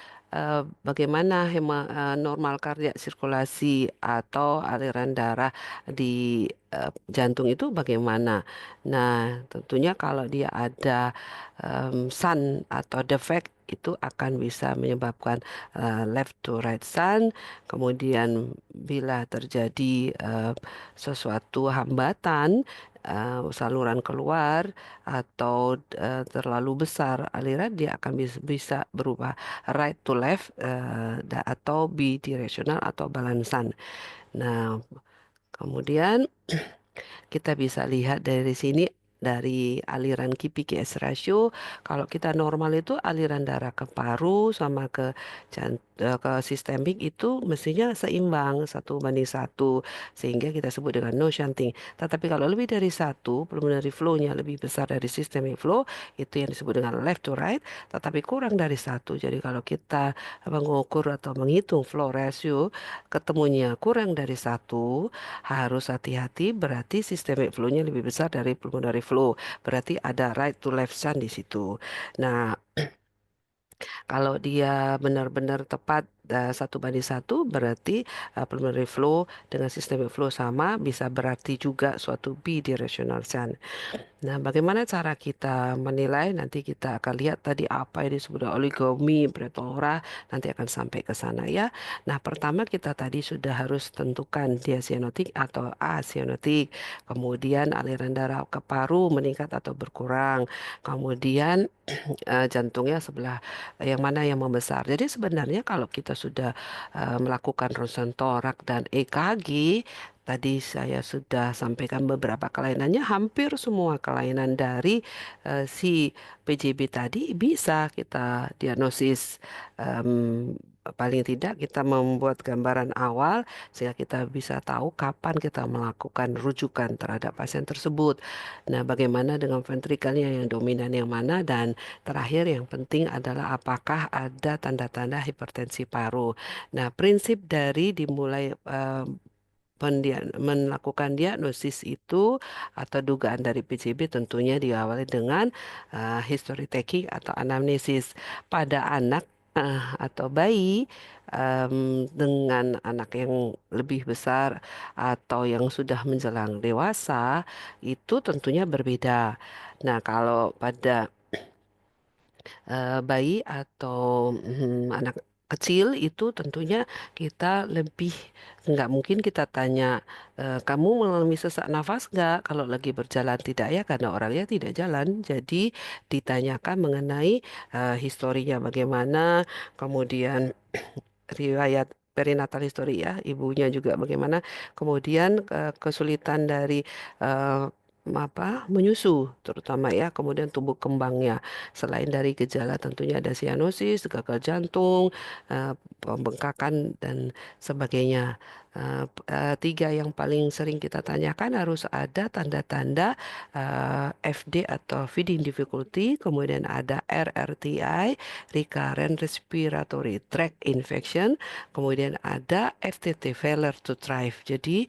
Speaker 3: bagaimana normal kardiak sirkulasi atau aliran darah di jantung itu bagaimana. Nah, tentunya kalau dia ada shunt atau defect itu akan bisa menyebabkan left to right shunt. Kemudian bila terjadi sesuatu hambatan saluran keluar atau terlalu besar aliran, dia akan bisa berubah right to left atau bidirectional atau balansan. Nah, kemudian kita bisa lihat dari sini dari aliran KPKS ratio, kalau kita normal itu aliran darah ke paru sama ke sistemik itu mestinya seimbang 1:1 sehingga kita sebut dengan no shunting. Tetapi kalau lebih dari 1, pulmonary flow-nya lebih besar dari systemic flow, itu yang disebut dengan left to right, tetapi kurang dari 1. Jadi kalau kita mengukur atau menghitung flow ratio ketemunya kurang dari 1, harus hati-hati, berarti systemic flow-nya lebih besar dari pulmonary flow. Berarti ada right to left shunt di situ. Nah, kalau dia benar-benar tepat 1:1, berarti pulmonary flow dengan systemic flow sama, bisa berarti juga suatu bidirectional shunt. Nah, bagaimana cara kita menilai? Nanti kita akan lihat tadi apa yang disebut oligomi, pletora, nanti akan sampai ke sana ya. Nah, pertama kita tadi sudah harus tentukan dia sianotik atau asianotik. Kemudian aliran darah ke paru meningkat atau berkurang. Kemudian jantungnya sebelah yang mana yang membesar. Jadi sebenarnya kalau kita sudah melakukan ronsen torak dan EKG, tadi saya sudah sampaikan beberapa kelainannya, hampir semua kelainan dari si PJB tadi bisa kita diagnosis. Em, Paling tidak kita membuat gambaran awal sehingga kita bisa tahu kapan kita melakukan rujukan terhadap pasien tersebut. Nah, bagaimana dengan ventrikelnya yang dominan yang mana, dan terakhir yang penting adalah apakah ada tanda-tanda hipertensi paru. Nah, prinsip dari dimulai melakukan diagnosis itu atau dugaan dari PCB tentunya diawali dengan history taking atau anamnesis pada anak atau bayi dengan anak yang lebih besar atau yang sudah menjelang dewasa itu tentunya berbeda. Nah, kalau pada bayi atau anak kecil itu tentunya kita lebih nggak mungkin kita tanya kamu mengalami sesak nafas nggak kalau lagi berjalan, tidak ya, karena orangnya tidak jalan. Jadi ditanyakan mengenai historinya bagaimana, kemudian riwayat perinatal history ya, ibunya juga bagaimana, kemudian kesulitan dari eh, menyusu terutama ya, kemudian tumbuh kembangnya. Selain dari gejala tentunya ada sianosis, gagal jantung, pembengkakan dan sebagainya. Tiga yang paling sering kita tanyakan harus ada tanda-tanda FD atau feeding difficulty, kemudian ada RRTI, recurrent respiratory tract infection, kemudian ada FTT, failure to thrive. Jadi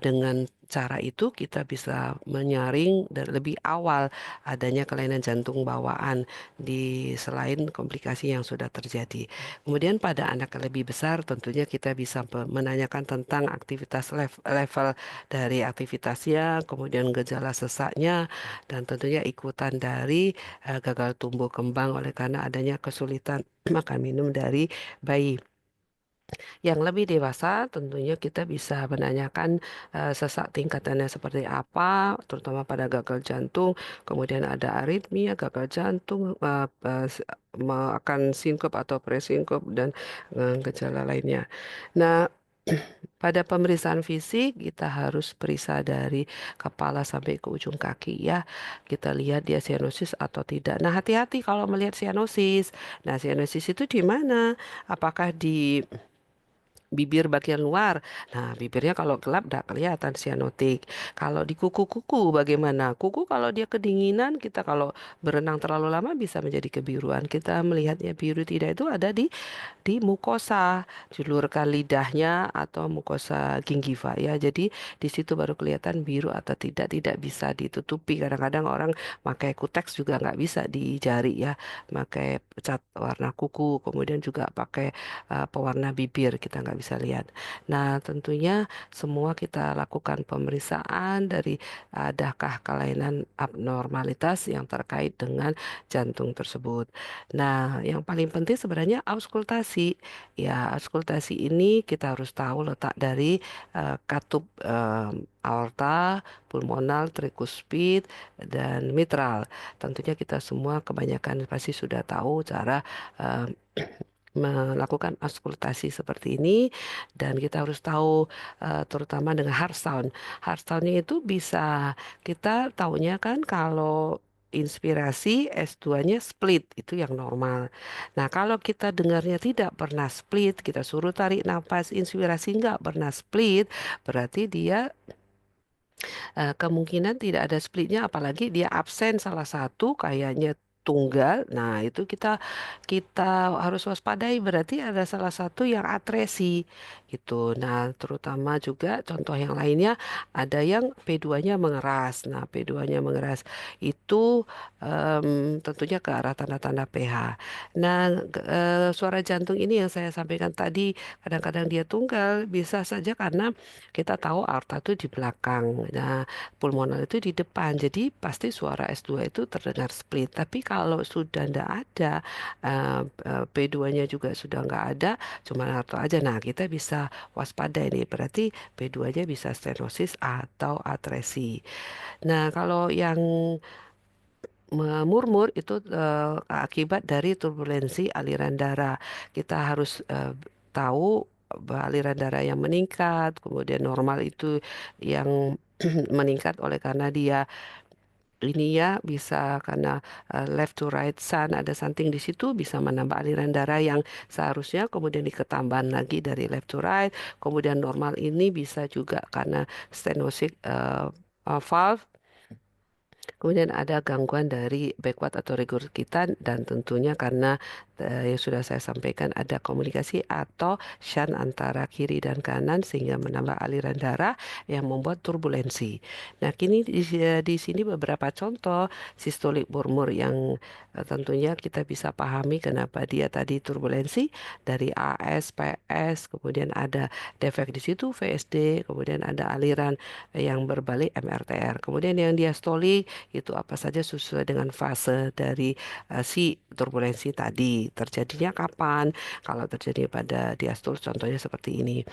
Speaker 3: dengan cara itu kita bisa menyaring dan lebih awal adanya kelainan jantung bawaan di selain komplikasi yang sudah terjadi. Kemudian pada anak yang lebih besar tentunya kita bisa menanyakan tentang aktivitas level dari aktivitasnya, kemudian gejala sesaknya, dan tentunya ikutan dari gagal tumbuh kembang oleh karena adanya kesulitan makan minum dari bayi. Yang lebih dewasa tentunya kita bisa menanyakan sesak tingkatannya seperti apa, terutama pada gagal jantung, kemudian ada aritmia, gagal jantung, akan sinkop atau presinkop dan gejala lainnya. Nah, pada pemeriksaan fisik kita harus periksa dari kepala sampai ke ujung kaki ya. Kita lihat dia sianosis atau tidak. Nah, hati-hati kalau melihat sianosis. Nah, sianosis itu di mana? Apakah di bibir bagian luar? Nah, bibirnya kalau gelap tidak kelihatan sianotik. Kalau di kuku-kuku bagaimana? Kuku kalau dia kedinginan, kita kalau berenang terlalu lama bisa menjadi kebiruan. Kita melihatnya biru tidak itu ada di mukosa, julurkan lidahnya atau mukosa gingiva ya. Jadi di situ baru kelihatan biru atau tidak bisa ditutupi. Kadang-kadang orang pakai kuteks juga nggak bisa di jari ya, pakai cat warna kuku, kemudian juga pakai pewarna bibir kita nggak bisa lihat. Nah tentunya semua kita lakukan pemeriksaan dari adakah kelainan abnormalitas yang terkait dengan jantung tersebut. Nah, yang paling penting sebenarnya auskultasi. Ya, auskultasi ini kita harus tahu letak dari katup aorta, pulmonal, trikuspid, dan mitral. Tentunya kita semua kebanyakan pasti sudah tahu cara eh, melakukan auskultasi seperti ini, dan kita harus tahu terutama dengan heart sound. Heart soundnya itu bisa kita taunya kan kalau inspirasi S2-nya split itu yang normal. Nah, kalau kita dengarnya tidak pernah split, kita suruh tarik nafas inspirasi nggak pernah split, berarti dia kemungkinan tidak ada splitnya, apalagi dia absen salah satu kayaknya tunggal. Nah, itu kita kita harus waspadai, berarti ada salah satu yang atresi gitu. Nah, terutama juga contoh yang lainnya ada yang P2-nya mengeras. Nah, P2-nya mengeras itu tentunya ke arah tanda-tanda pH. Nah, suara jantung ini yang saya sampaikan tadi kadang-kadang dia tunggal, bisa saja karena kita tahu aorta itu di belakang. Nah, pulmonal itu di depan. Jadi pasti suara S2 itu terdengar split. Tapi kalau sudah tidak ada, P2-nya juga sudah nggak ada, cuma aorta aja. Nah, kita bisa waspada ini. Berarti P2-nya bisa stenosis atau atresi. Nah, kalau yang memurmur itu akibat dari turbulensi aliran darah. Kita harus tahu bahwa aliran darah yang meningkat, kemudian normal itu yang meningkat oleh karena dia ini ya bisa karena left to right sun ada something di situ bisa menambah aliran darah yang seharusnya, kemudian diketambahan lagi dari left to right, kemudian normal ini bisa juga karena stenosis valve. Kemudian ada gangguan dari backward atau regurgitan, dan tentunya karena yang sudah saya sampaikan ada komunikasi atau shunt antara kiri dan kanan sehingga menambah aliran darah yang membuat turbulensi. Nah, kini di sini beberapa contoh sistolik murmur yang tentunya kita bisa pahami kenapa dia tadi turbulensi dari AS, PS, kemudian ada defek di situ VSD, kemudian ada aliran yang berbalik MRTR. Kemudian yang diastolik itu apa saja sesuai dengan fase dari si turbulensi tadi. Terjadinya kapan? Kalau terjadi pada diastol contohnya seperti ini.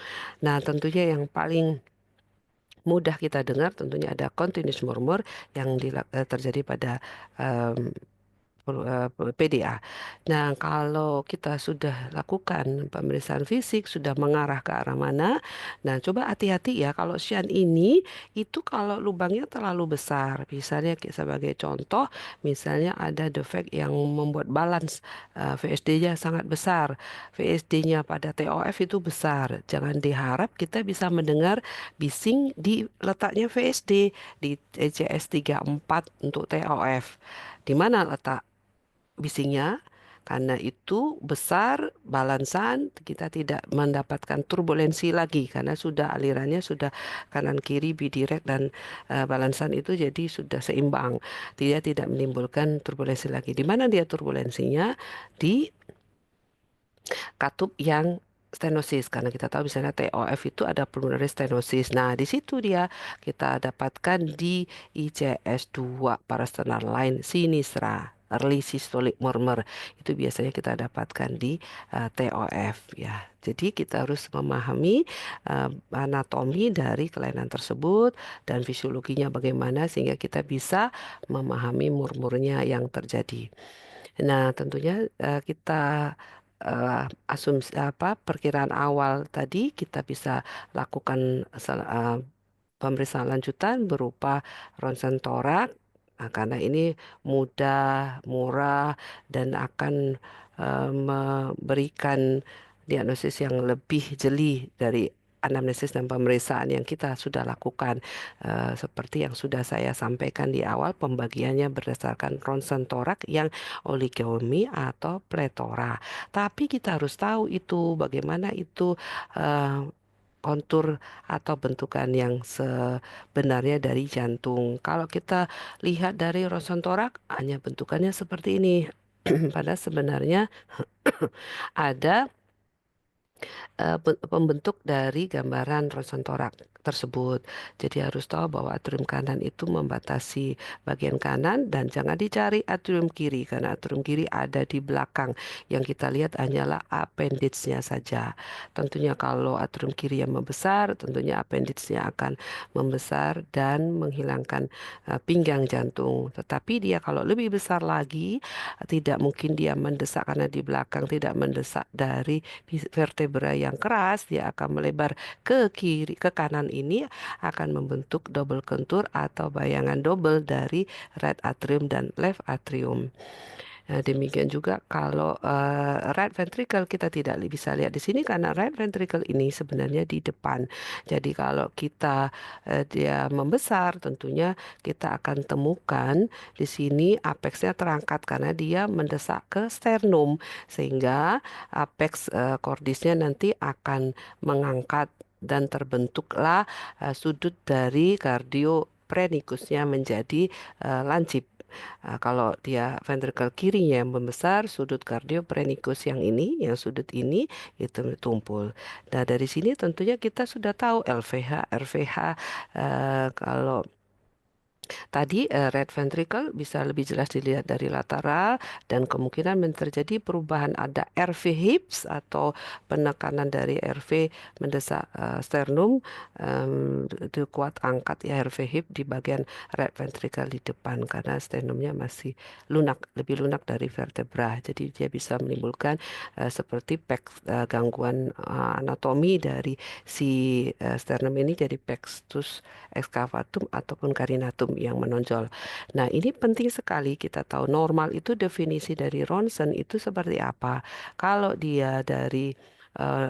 Speaker 3: Nah, tentunya yang paling mudah kita dengar tentunya ada continuous murmur yang terjadi pada PDA. Nah, kalau kita sudah lakukan pemeriksaan fisik, sudah mengarah ke arah mana, nah coba hati-hati ya kalau Shan ini itu kalau lubangnya terlalu besar, misalnya sebagai contoh, misalnya ada defek yang membuat balance VSD-nya sangat besar, VSD-nya pada TOF itu besar, jangan diharap kita bisa mendengar bising di letaknya VSD di ECS 34 untuk TOF. Di mana letak bisingnya? Karena itu besar, balansan, kita tidak mendapatkan turbulensi lagi karena sudah alirannya sudah kanan kiri bidirect dan balansan itu jadi sudah seimbang. Dia tidak menimbulkan turbulensi lagi. Di mana dia turbulensinya? Di katup yang stenosis karena kita tahu misalnya TOF itu ada pulmonary stenosis. Nah, di situ dia kita dapatkan di ICS 2 parasternal line sinistra early systolic murmur. Itu biasanya kita dapatkan di TOF ya. Jadi kita harus memahami anatomi dari kelainan tersebut dan fisiologinya bagaimana sehingga kita bisa memahami murmurnya yang terjadi. Nah, tentunya kita asumsi apa perkiraan awal tadi kita bisa lakukan pemeriksaan lanjutan berupa ronsen torak. Nah, karena ini mudah, murah dan akan memberikan diagnosis yang lebih jeli dari anamnesis dan pemeriksaan yang kita sudah lakukan. Seperti yang sudah saya sampaikan di awal, pembagiannya berdasarkan ronsen torak yang oligomi atau pletora. Tapi kita harus tahu itu bagaimana itu kontur atau bentukan yang sebenarnya dari jantung. Kalau kita lihat dari ronsen torak, hanya bentukannya seperti ini. Padahal sebenarnya ada pembentuk dari gambaran ronsen torak tersebut. Jadi harus tahu bahwa atrium kanan itu membatasi bagian kanan dan jangan dicari atrium kiri karena atrium kiri ada di belakang. Yang kita lihat hanyalah appendage-nya saja. Tentunya kalau atrium kiri yang membesar, tentunya appendage-nya akan membesar dan menghilangkan pinggang jantung. Tetapi dia kalau lebih besar lagi, tidak mungkin dia mendesak karena di belakang tidak mendesak dari vertebra yang keras, dia akan melebar ke kiri, ke kanan ini akan membentuk double kontur atau bayangan double dari right atrium dan left atrium. Nah, demikian juga kalau right ventricle kita tidak bisa lihat di sini karena right ventricle ini sebenarnya di depan. Jadi kalau kita dia membesar, tentunya kita akan temukan di sini apexnya terangkat karena dia mendesak ke sternum sehingga apex cordisnya nanti akan mengangkat dan terbentuklah sudut dari kardioprenicusnya menjadi lancip. Kalau dia ventricle kirinya yang membesar, sudut kardioprenicus yang ini, yang sudut ini itu tumpul. Nah, dari sini tentunya kita sudah tahu LVH, RVH. Kalau tadi right ventricle bisa lebih jelas dilihat dari lateral dan kemungkinan terjadi perubahan ada RV hips atau penekanan dari RV mendesak sternum, itu kuat angkat ya RV hip di bagian right ventricle di depan karena sternumnya masih lunak, lebih lunak dari vertebra. Jadi dia bisa menimbulkan seperti gangguan anatomi dari si sternum ini jadi pectus excavatum ataupun carinatum yang menonjol. Nah, ini penting sekali kita tahu normal itu definisi dari ronsen itu seperti apa. Kalau dia dari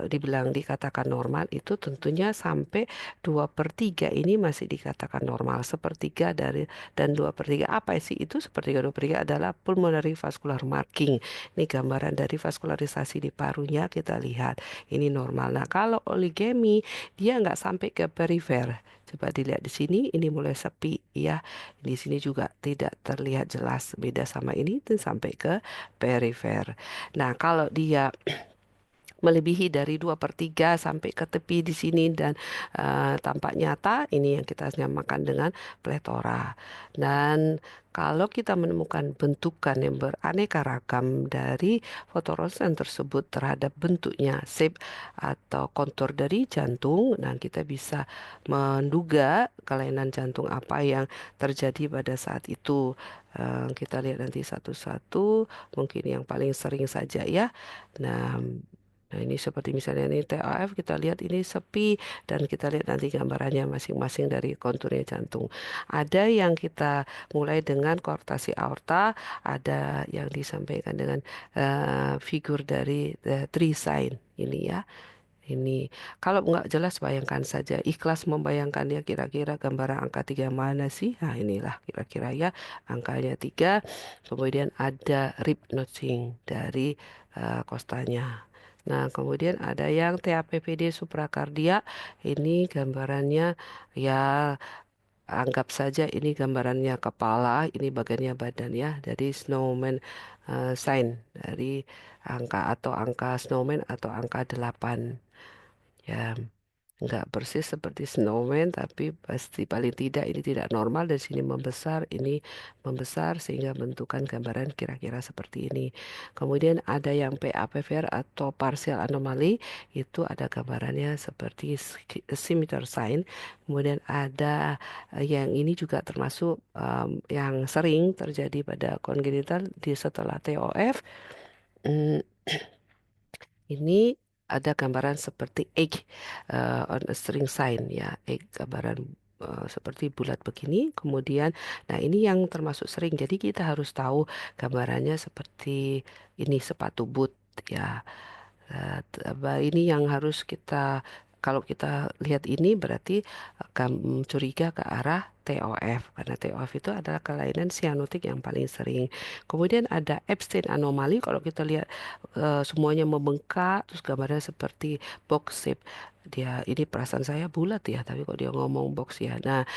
Speaker 3: dibilang dikatakan normal itu tentunya sampai 2/3 ini masih dikatakan normal. Sepertiga dari dan 2/3 apa sih itu? Sepertiga 2/3 adalah pulmonary vascular marking. Ini gambaran dari vaskularisasi di parunya kita lihat. Ini normal. Nah, kalau oligemi dia nggak sampai ke perifer. Coba dilihat di sini, ini mulai sepi ya. Di sini juga tidak terlihat jelas beda sama ini dan sampai ke perifer. Nah, kalau dia melebihi dari 2/3 sampai ke tepi di sini dan tampak nyata, ini yang kita namakan dengan pletora. Dan kalau kita menemukan bentukan yang beraneka ragam dari fotoronsen tersebut terhadap bentuknya, shape atau kontur dari jantung, nah kita bisa menduga kelainan jantung apa yang terjadi pada saat itu. Kita lihat nanti satu-satu, mungkin yang paling sering saja ya. Nah, nah ini seperti misalnya ini TAF, kita lihat ini sepi dan kita lihat nanti gambarannya masing-masing dari konturnya jantung. Ada yang kita mulai dengan koarktasi aorta, ada yang disampaikan dengan figur dari three sign ini ya. Ini kalau nggak jelas bayangkan saja, ikhlas membayangkan ya kira-kira gambaran angka 3 mana sih? Nah inilah kira-kira ya angkanya 3. Kemudian ada rib notching dari kostanya. Nah kemudian ada yang TAPPD suprakardia. Ini gambarannya ya anggap saja ini gambarannya kepala, ini bagiannya badan ya. Dari snowman sign dari angka snowman atau angka 8. Ya, nggak persis seperti snowman, tapi pasti paling tidak ini tidak normal dan sini membesar sehingga bentukan gambaran kira-kira seperti ini. Kemudian ada yang PAPVR atau partial anomaly, itu ada gambarannya seperti scimitar sign. Kemudian ada yang ini juga termasuk yang sering terjadi pada congenital di setelah TOF. Hmm, ini ada gambaran seperti egg on a string sign ya, egg gambaran seperti bulat begini. Kemudian, nah ini yang termasuk sering. Jadi kita harus tahu gambarannya seperti ini sepatu boot ya. Ini yang harus kita, kalau kita lihat ini berarti akan curiga ke arah TOF karena TOF itu adalah kelainan sianotik yang paling sering. Kemudian ada Epstein anomali, kalau kita lihat semuanya membengkak terus gambarnya seperti box shape. Dia ini perasaan saya bulat ya, tapi kok dia ngomong box ya. Nah,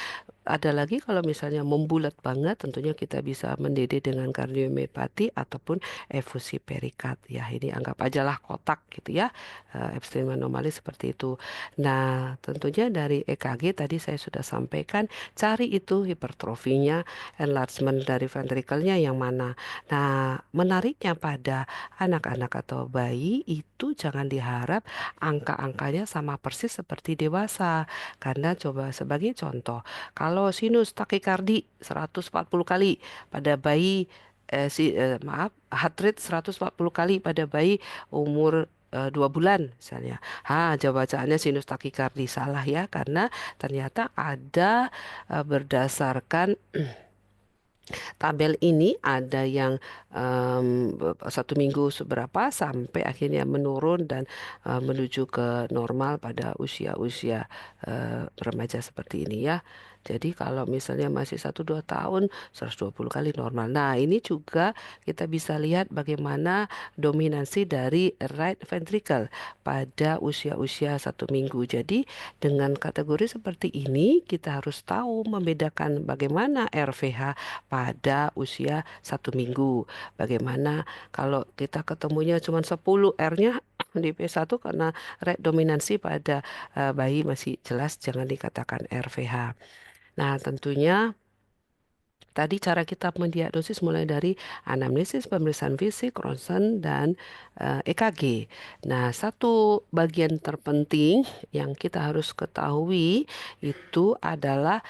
Speaker 3: ada lagi kalau misalnya membulat banget, tentunya kita bisa mendede dengan kardiomiopati ataupun efusi perikat. Ya, ini anggap aja lah kotak gitu ya. Epstein anomali seperti itu. Nah, tentunya dari EKG tadi saya sudah sampaikan, cari itu hipertrofinya, enlargement dari ventrikelnya yang mana. Nah, menariknya pada anak-anak atau bayi itu jangan diharap angka-angkanya sama persis seperti dewasa. Karena coba sebagai contoh, kalau sinus takikardi 140 kali pada bayi heart rate 140 kali pada bayi umur 2 bulan misalnya. Coba bacaannya sinus takikardi salah ya karena ternyata ada berdasarkan tabel ini ada yang 1 minggu seberapa sampai akhirnya menurun dan menuju ke normal pada usia-usia remaja seperti ini ya. Jadi kalau misalnya masih 1-2 tahun 120 kali normal. Nah ini juga kita bisa lihat bagaimana dominasi dari right ventricle pada usia-usia 1 minggu. Jadi dengan kategori seperti ini kita harus tahu membedakan bagaimana RVH pada usia 1 minggu. Bagaimana kalau kita ketemunya cuma 10 R-nya di P1 karena dominansi pada bayi masih jelas jangan dikatakan RVH. Nah, tentunya tadi cara kita mendiagnosis mulai dari anamnesis, pemeriksaan fisik, ronsen, dan EKG. Nah, satu bagian terpenting yang kita harus ketahui itu adalah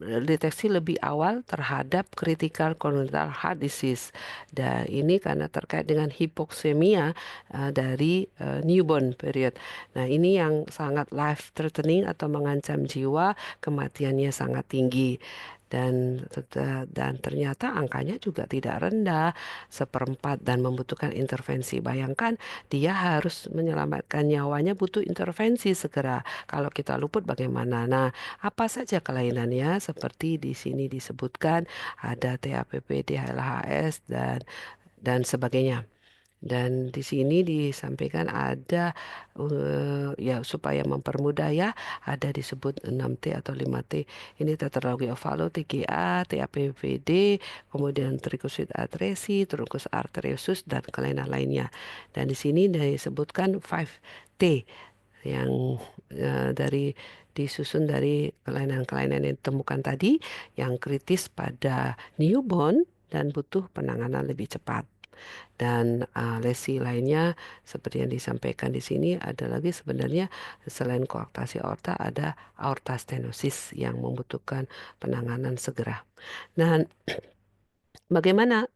Speaker 3: deteksi lebih awal terhadap critical congenital heart disease. Dan ini karena terkait dengan hipoksemia dari newborn period. Nah, ini yang sangat life threatening atau mengancam jiwa, kematiannya sangat tinggi. Dan ternyata angkanya juga tidak rendah, 1/4 dan membutuhkan intervensi. Bayangkan dia harus menyelamatkan nyawanya butuh intervensi segera. Kalau kita luput bagaimana? Nah, apa saja kelainannya? Seperti di sini disebutkan ada TAPP, DHLHS dan sebagainya. Dan di sini disampaikan ada ya supaya mempermudah ya, ada disebut 6T atau 5T. Ini tetralogi ovalo, TGA, TAPVD, kemudian trikosit atresi, trunkus arteriosus dan kelainan lainnya. Dan di sini disebutkan 5T yang disusun dari kelainan-kelainan yang ditemukan tadi yang kritis pada newborn dan butuh penanganan lebih cepat. Dan lesi lainnya seperti yang disampaikan di sini ada lagi sebenarnya selain koaktasi aorta ada aorta stenosis yang membutuhkan penanganan segera. Nah, Bagaimana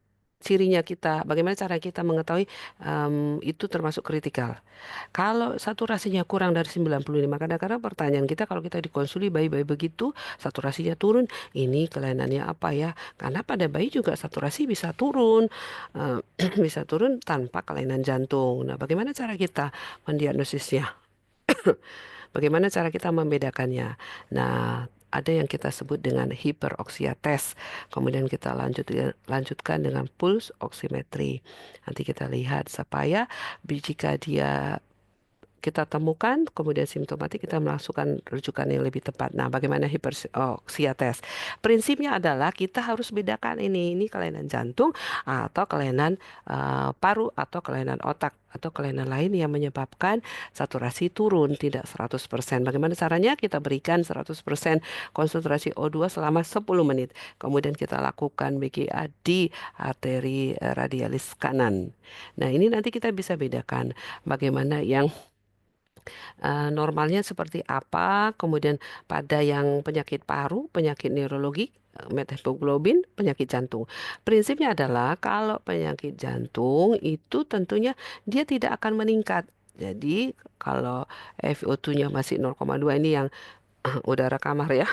Speaker 3: bagaimana cara kita mengetahui itu termasuk kritikal? Kalau saturasinya kurang dari 95, kadang-kadang pertanyaan kita kalau kita dikonsuli bayi-bayi begitu, saturasinya turun, ini kelainannya apa ya? Karena pada bayi juga saturasi bisa turun, eh, bisa turun tanpa kelainan jantung. Nah, bagaimana cara kita mendiagnosisnya? Bagaimana cara kita membedakannya? Nah, ada yang kita sebut dengan hiperoksia test. Kemudian kita lanjutkan dengan pulse oximetry. Nanti kita lihat supaya jika kita temukan, kemudian simptomatik kita melakukan rujukan yang lebih tepat. Nah, bagaimana hiperoksia test? Prinsipnya adalah kita harus bedakan ini kelainan jantung atau kelainan paru atau kelainan otak atau kelainan lain yang menyebabkan saturasi turun tidak 100%. Bagaimana caranya? Kita berikan 100% konsentrasi O2 selama 10 menit. Kemudian kita lakukan BGA di arteri radialis kanan. Nah, ini nanti kita bisa bedakan bagaimana yang normalnya seperti apa, kemudian pada yang penyakit paru, penyakit neurologi, metahemoglobin, penyakit jantung. Prinsipnya adalah kalau penyakit jantung itu tentunya dia tidak akan meningkat. Jadi kalau FiO2-nya masih 0,2 ini yang udara kamar ya.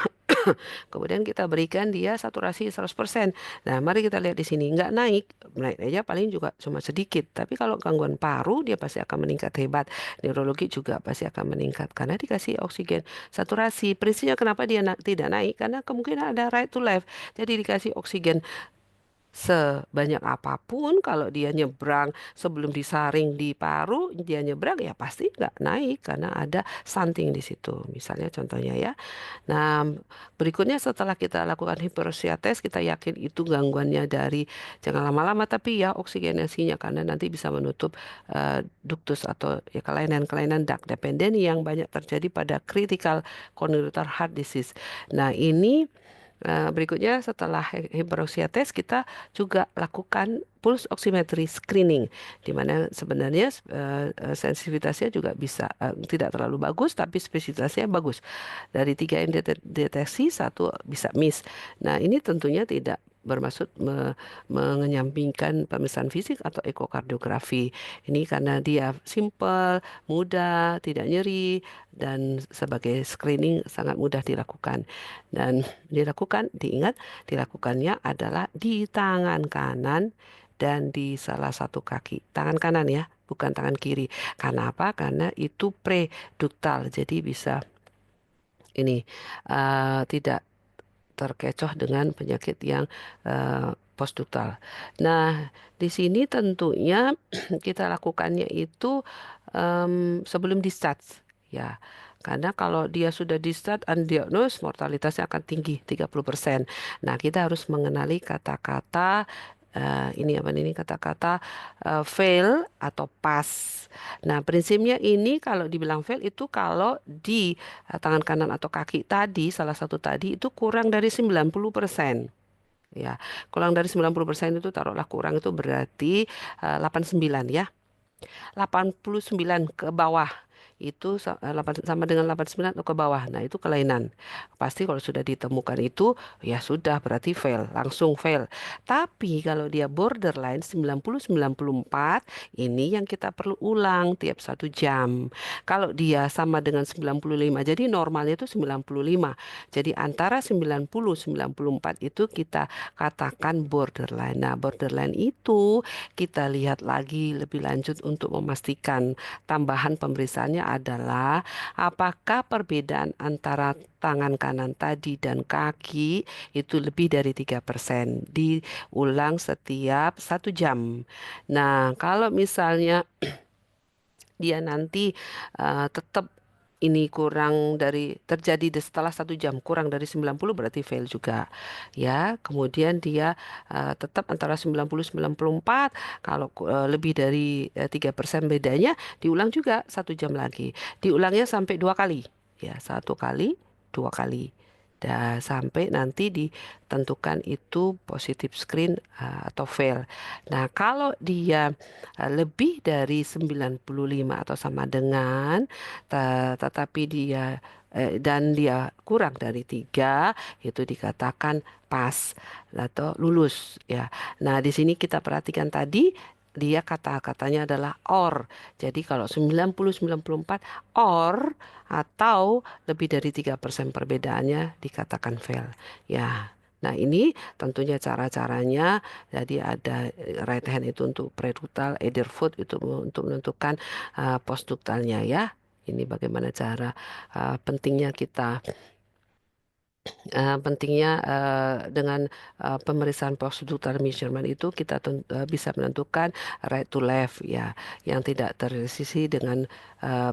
Speaker 3: Kemudian kita berikan dia saturasi 100%. Nah, mari kita lihat di sini. Nggak naik. Naik aja paling juga cuma sedikit. Tapi kalau gangguan paru, dia pasti akan meningkat hebat. Neurologi juga pasti akan meningkat. Karena dikasih oksigen saturasi. Prinsipnya kenapa dia tidak naik? Karena kemungkinan ada right to left. Jadi dikasih oksigen sebanyak apapun, kalau dia nyebrang sebelum disaring di paru, dia nyebrang ya pasti nggak naik karena ada something di situ. Misalnya contohnya ya. Nah, berikutnya setelah kita lakukan hiperoksia test, kita yakin itu gangguannya dari jangan lama-lama tapi ya oksigenasinya karena nanti bisa menutup ductus atau ya kelainan-kelainan duct dependent yang banyak terjadi pada critical congenital heart disease. Nah, ini berikutnya setelah hiperoksia test kita juga lakukan pulse oximetry screening di mana sebenarnya sensitivitasnya juga bisa tidak terlalu bagus tapi spesifikasinya bagus. Dari 3 yang deteksi, 1 bisa miss. Nah, ini tentunya tidak bermaksud mengenyampingkan pemeriksaan fisik atau ekokardiografi. Ini karena dia simple, mudah, tidak nyeri, dan sebagai screening sangat mudah dilakukan. Dan dilakukannya adalah di tangan kanan dan di salah satu kaki. Tangan kanan ya, bukan tangan kiri. Karena apa? Karena itu preduktal, jadi bisa ini tidak terkecoh dengan penyakit yang postduktal. Nah, di sini tentunya kita lakukannya itu sebelum discharge, ya. Karena kalau dia sudah discharge undiagnosed, mortalitasnya akan tinggi, 30%. Nah, kita harus mengenali kata-kata ini kata-kata fail atau pass. Nah, prinsipnya ini kalau dibilang fail itu kalau di tangan kanan atau kaki tadi, salah satu tadi itu kurang dari 90%. Ya, kurang dari 90% itu taruhlah kurang itu berarti 89 ya. 89 ke bawah itu sama dengan 89 atau ke bawah. Nah, itu kelainan. Pasti kalau sudah ditemukan itu ya sudah berarti fail, langsung fail. Tapi kalau dia borderline 90-94, ini yang kita perlu ulang tiap 1 jam. Kalau dia sama dengan 95, jadi normalnya itu 95. Jadi antara 90-94 itu kita katakan borderline. Nah, borderline itu kita lihat lagi lebih lanjut untuk memastikan. Tambahan pemeriksaannya adalah apakah perbedaan antara tangan kanan tadi dan kaki itu lebih dari 3%. Diulang setiap 1 jam. Nah, kalau misalnya dia nanti tetap ini kurang dari terjadi setelah 1 jam kurang dari 90 berarti fail juga ya. Kemudian dia tetap antara 90-94, kalau lebih dari 3% bedanya diulang juga 1 jam lagi. Diulangnya sampai 2 kali ya, 1 kali, 2 kali. sampai nanti ditentukan itu positive screen atau fail. Nah, kalau dia lebih dari 95 atau sama dengan, tetapi dia dan dia kurang dari 3, itu dikatakan pas atau lulus ya. Nah, di sini kita perhatikan tadi dia kata-katanya adalah or. Jadi kalau 90-94 or atau lebih dari 3% perbedaannya dikatakan fail ya. Nah, ini tentunya cara-caranya. Jadi ada right hand itu untuk preduktal, either foot itu untuk menentukan postduktalnya ya. Ini bagaimana cara pentingnya kita dengan pemeriksaan postduktal measurement itu kita bisa menentukan right to left ya, yang tidak tersisi dengan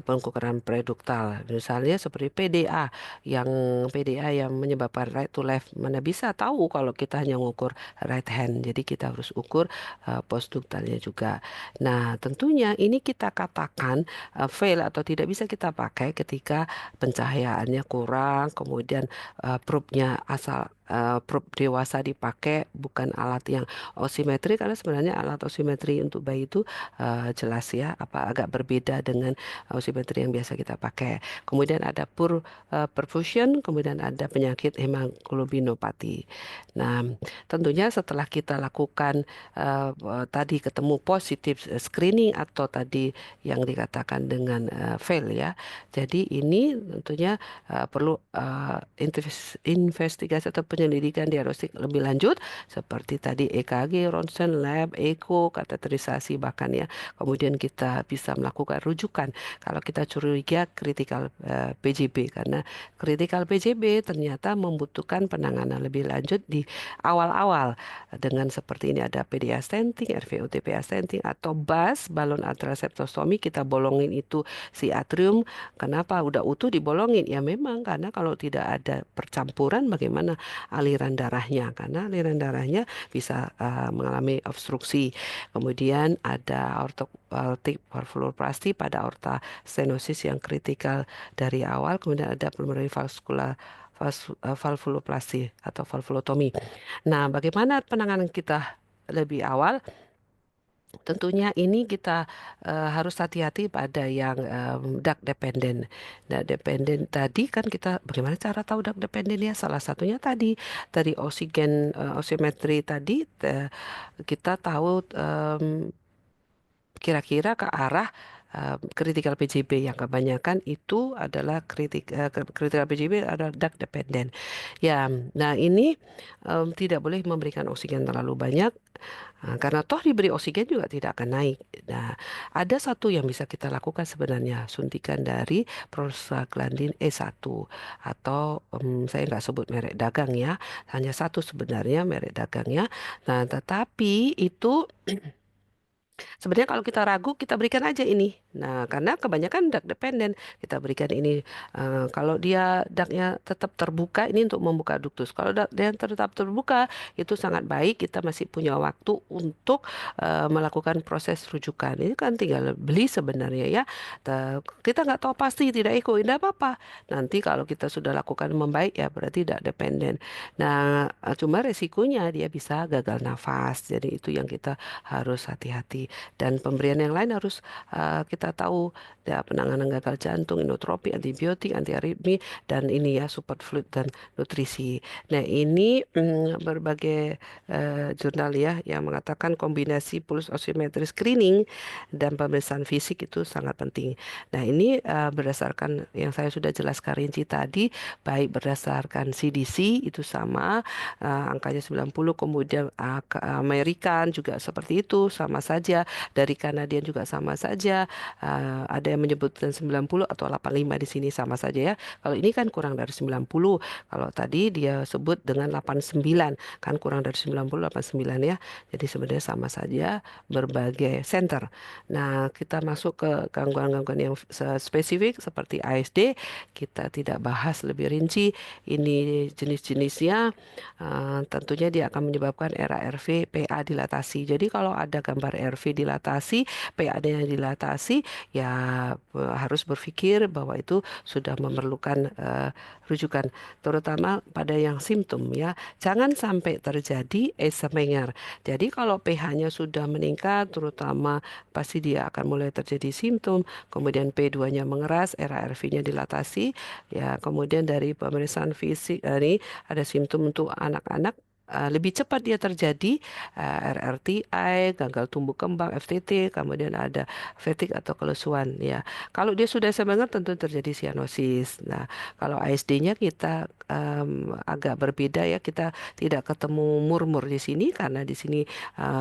Speaker 3: pengukuran preduktal. Misalnya seperti PDA yang menyebabkan right to left, mana bisa tahu kalau kita hanya mengukur right hand. Jadi kita harus ukur postduktalnya juga. Nah, tentunya ini kita katakan fail atau tidak bisa kita pakai ketika pencahayaannya kurang, kemudian probe-nya asal probe dewasa dipakai, bukan alat yang osimetri, karena sebenarnya alat osimetri untuk bayi itu jelas ya agak berbeda dengan osimetri yang biasa kita pakai. Kemudian ada perfusion, kemudian ada penyakit hemoglobinopati. Nah, tentunya setelah kita lakukan tadi ketemu positif screening atau tadi yang dikatakan dengan fail ya. Jadi ini tentunya perlu investigasi atau penyelidikan diagnostik lebih lanjut seperti tadi EKG, ronsen, lab, echo, kateterisasi bahkan ya. Kemudian kita bisa melakukan rujukan kalau kita curiga critical PJB, karena critical PJB ternyata membutuhkan penanganan lebih lanjut di awal-awal dengan seperti ini ada PDA stenting, RVOTPA stenting atau BAS, balon atrial septostomi, kita bolongin itu si atrium. Kenapa udah utuh dibolongin? Ya memang karena kalau tidak ada percampuran bagaimana aliran darahnya? Karena aliran darahnya bisa mengalami obstruksi. Kemudian ada aortic valvuloplasty pada aorta stenosis yang kritikal dari awal. Kemudian ada pulmonary valvuloplasty atau valvulotomi. Nah, bagaimana penanganan kita lebih awal? Tentunya ini kita harus hati-hati pada yang duct dependent. Duct dependent tadi kan kita bagaimana cara tahu duct dependent ya? Salah satunya tadi dari osimetri tadi kita tahu kira-kira ke arah critical PJB yang kebanyakan itu adalah critical PJB adalah duct dependent. Ya, nah ini tidak boleh memberikan oksigen terlalu banyak. Karena toh diberi oksigen juga tidak akan naik. Nah, ada satu yang bisa kita lakukan sebenarnya, suntikan dari prostaglandin E1 atau saya nggak sebut merek dagang ya, hanya satu sebenarnya merek dagangnya. Nah, tetapi itu sebenarnya kalau kita ragu, kita berikan aja ini. Nah, karena kebanyakan duct dependent, kita berikan ini. Kalau dia ductnya tetap terbuka, ini untuk membuka ductus. Kalau dia tetap terbuka, itu sangat baik. Kita masih punya waktu untuk melakukan proses rujukan. Ini kan tinggal beli sebenarnya ya. Kita nggak tahu pasti tidak echo, tidak apa-apa. Nanti kalau kita sudah lakukan membaik ya berarti duct dependent. Nah, cuma resikonya dia bisa gagal nafas. Jadi itu yang kita harus hati-hati. Dan pemberian yang lain harus kita tahu ya, penanganan gagal jantung, inotropi, antibiotik, antiaritmi, dan ini ya support fluid dan nutrisi. Nah ini berbagai jurnal ya yang mengatakan kombinasi pulse oximetry screening dan pemeriksaan fisik itu sangat penting. Nah ini berdasarkan yang saya sudah jelaskan rinci tadi, baik berdasarkan CDC itu sama angkanya 90, kemudian American juga seperti itu sama saja, dari Kanadian juga sama saja, ada yang menyebutkan 90 atau 85 di sini sama saja ya. Kalau ini kan kurang dari 90, kalau tadi dia sebut dengan 89 kan kurang dari 90, 89 ya. Jadi sebenarnya sama saja berbagai center. Nah, kita masuk ke gangguan-gangguan yang spesifik seperti ASD, kita tidak bahas lebih rinci. Ini jenis-jenisnya, tentunya dia akan menyebabkan RARV PA dilatasi. Jadi kalau ada gambar RV dilatasi, PA-nya dilatasi, terjadi, ya harus berpikir bahwa itu sudah memerlukan rujukan, terutama pada yang simptom ya. Jangan sampai terjadi asa Menger. Jadi kalau pH-nya sudah meningkat, terutama pasti dia akan mulai terjadi simptom, kemudian P2-nya mengeras, RARV-nya dilatasi, ya kemudian dari pemeriksaan fisik ini ada simptom untuk anak-anak. Lebih cepat dia terjadi RRTI, gagal tumbuh kembang, FTT, kemudian ada fatigue atau kelesuan ya. Kalau dia sudah semangat tentu terjadi sianosis. Nah, kalau ASD-nya kita agak berbeda ya, kita tidak ketemu murmur di sini karena di sini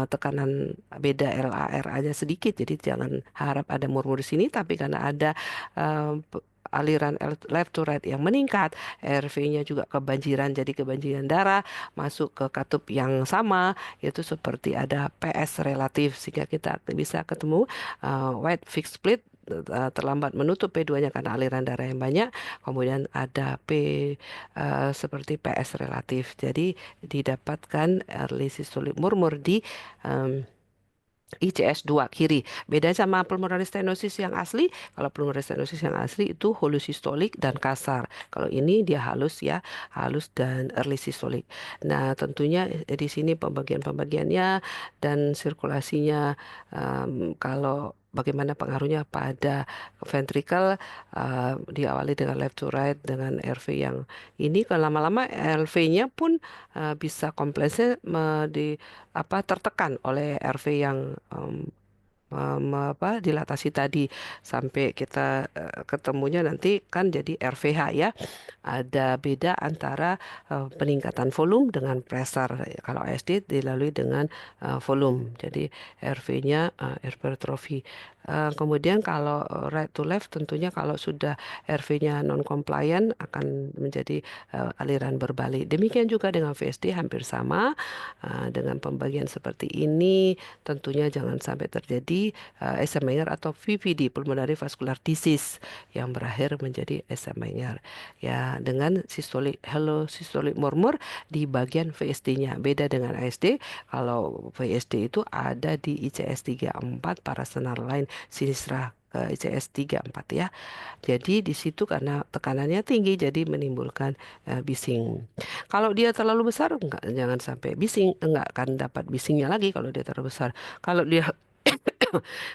Speaker 3: tekanan beda LA-RA-nya sedikit, jadi jangan harap ada murmur di sini, tapi karena ada aliran left to right yang meningkat, RV-nya juga kebanjiran, jadi kebanjiran darah masuk ke katup yang sama, itu seperti ada PS relatif sehingga kita bisa ketemu white fixed split, terlambat menutup P2-nya karena aliran darah yang banyak, kemudian ada seperti PS relatif. Jadi didapatkan early systolic murmur di ICS 2 kiri. Beda sama pulmonary stenosis yang asli. Kalau pulmonary stenosis yang asli itu holusistolik dan kasar. Kalau ini dia halus ya, halus dan early systolic. Nah, tentunya di sini pembagian-pembagiannya dan sirkulasinya, kalau bagaimana pengaruhnya pada ventricle, diawali dengan left to right dengan RV yang ini, kalau lama-lama LV-nya pun bisa komplesnya tertekan oleh RV yang dilatasi tadi, sampai kita ketemunya nanti kan jadi RVH ya. Ada beda antara peningkatan volume dengan pressure. Kalau ASD dilalui dengan volume. Jadi RV-nya hypertrophy. Kemudian kalau right to left tentunya kalau sudah RV-nya non compliant akan menjadi aliran berbalik. Demikian juga dengan VSD hampir sama, dengan pembagian seperti ini. Tentunya jangan sampai terjadi asa Menger atau VVD, pulmonary vascular disease, yang berakhir menjadi asa Menger. Ya, dengan hello systolic murmur di bagian VSD-nya. Beda dengan ASD, kalau VSD itu ada di ICS 3-4, parasenar line sinistra ke ICS 3-4 ya. Jadi di situ karena tekanannya tinggi jadi menimbulkan bising. Kalau dia terlalu besar enggak, jangan sampai bising, enggak akan dapat bisingnya lagi kalau dia terlalu besar. Kalau dia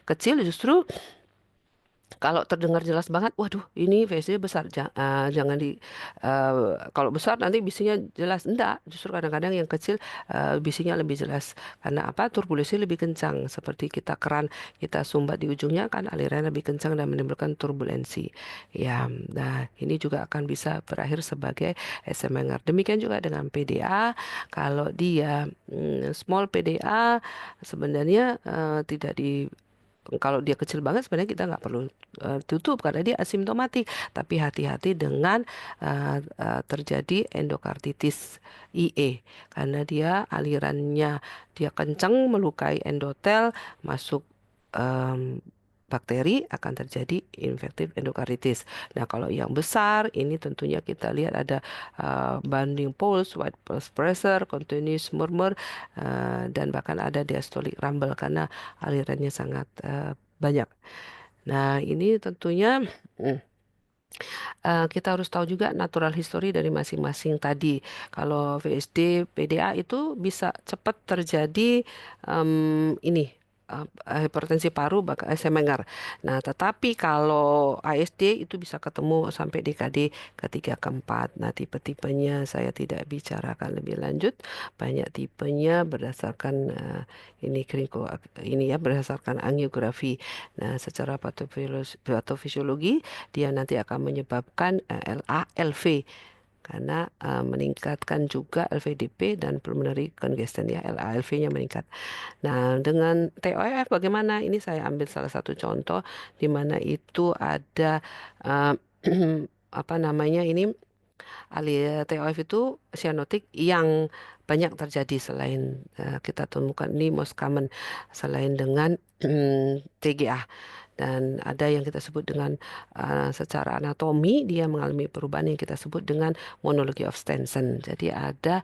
Speaker 3: kecil justru kalau terdengar jelas banget, waduh ini VSD besar, jangan kalau besar nanti bisingnya jelas, enggak, justru kadang-kadang yang kecil bisingnya lebih jelas, karena apa, turbulensi lebih kencang, seperti kita keran, kita sumbat di ujungnya kan alirannya lebih kencang dan menimbulkan turbulensi ya. Nah, ini juga akan bisa berakhir sebagai asa Menger. Demikian juga dengan PDA, kalau dia small PDA sebenarnya tidak di, kalau dia kecil banget sebenarnya kita nggak perlu tutup karena dia asimptomatik. Tapi hati-hati dengan terjadi endokarditis IE karena dia alirannya dia kencang melukai endotel, masuk bakteri, akan terjadi infektif endokarditis. Nah, kalau yang besar ini tentunya kita lihat ada bounding pulse, white pulse pressure, continuous murmur, dan bahkan ada diastolic rumble karena alirannya sangat banyak. Nah, ini tentunya kita harus tahu juga natural history dari masing-masing tadi. Kalau VSD, PDA itu bisa cepat terjadi ini hipertensi paru, bahkan asa Menger. Nah, tetapi kalau ASD itu bisa ketemu sampai DKD ketiga keempat. Nah, tipe-tipenya saya tidak bicarakan lebih lanjut. Banyak tipenya berdasarkan ini ya, berdasarkan angiografi. Nah, secara patofisiologi dia nanti akan menyebabkan LA, LV karena meningkatkan juga LVDP dan pulmonary congestion ya, LA, LV-nya meningkat. Nah, dengan TOF bagaimana? Ini saya ambil salah satu contoh di mana itu ada apa namanya ini, TOF itu cyanotic yang banyak terjadi selain kita temukan ini most common selain dengan TGA. Dan ada yang kita sebut dengan secara anatomi dia mengalami perubahan yang kita sebut dengan monology of Stenson. Jadi ada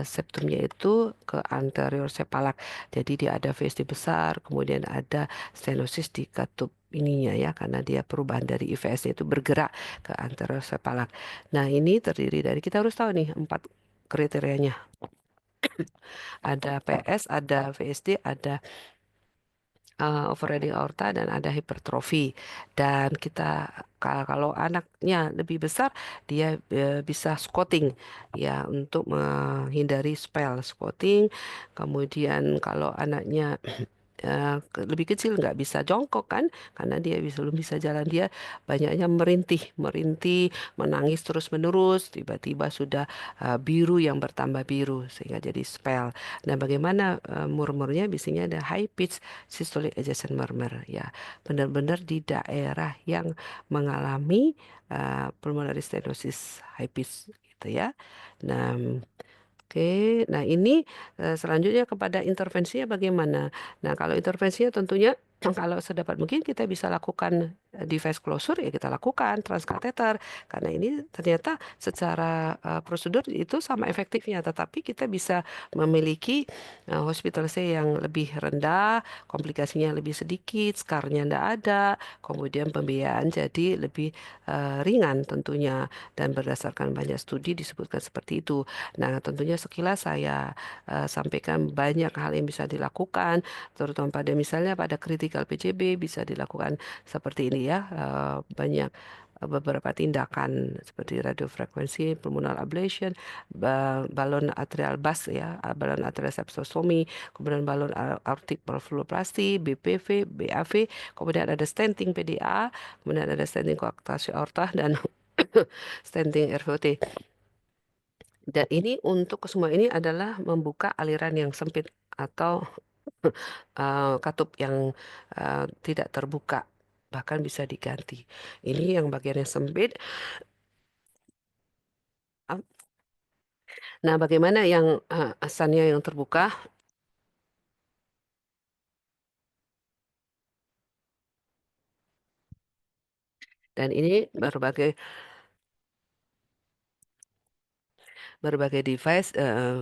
Speaker 3: septumnya itu ke anterior sepalak. Jadi dia ada VSD besar, kemudian ada stenosis di katup ininya ya, karena dia perubahan dari IVS-nya itu bergerak ke anterosepalak. Nah, ini terdiri dari, kita harus tahu nih 4 kriterianya. Ada PS, ada VSD, ada overriding aorta, dan ada hipertrofi. Dan kita kalau anaknya lebih besar, dia bisa squatting ya, untuk menghindari spell squatting. Kemudian kalau anaknya lebih kecil nggak bisa jongkok kan, karena dia belum bisa jalan, dia banyaknya merintih merintih, menangis terus menerus, tiba-tiba sudah biru yang bertambah biru sehingga jadi spell. Nah, bagaimana murmurnya? Biasanya ada high pitch systolic adjacent murmur ya, benar-benar di daerah yang mengalami pulmonary stenosis high pitch gitu ya. Nah, oke, nah ini selanjutnya kepada intervensinya bagaimana? Nah, kalau intervensinya tentunya kalau sedapat mungkin kita bisa lakukan device closure, ya kita lakukan transkateter, karena ini ternyata secara prosedur itu sama efektifnya, tetapi kita bisa memiliki hospitalisasi yang lebih rendah, komplikasinya lebih sedikit, skarnya tidak ada, kemudian pembiayaan jadi lebih ringan tentunya, dan berdasarkan banyak studi disebutkan seperti itu. Nah, tentunya sekilas saya sampaikan banyak hal yang bisa dilakukan, terutama pada misalnya pada critical PCB bisa dilakukan seperti ini ya, banyak beberapa tindakan seperti radiofrekuensi, pulmonal ablation, balon atrial bus ya, balon atrial septostomy, kemudian balon aortic perfluoplasty, BPV, BAV, kemudian ada stenting PDA, kemudian ada stenting koaktasi aorta, dan stenting RVOT. Dan ini untuk semua ini adalah membuka aliran yang sempit atau katup yang tidak terbuka, bahkan bisa diganti. Ini yang bagian yang sempit. Nah, bagaimana yang asannya yang terbuka? Dan ini berbagai device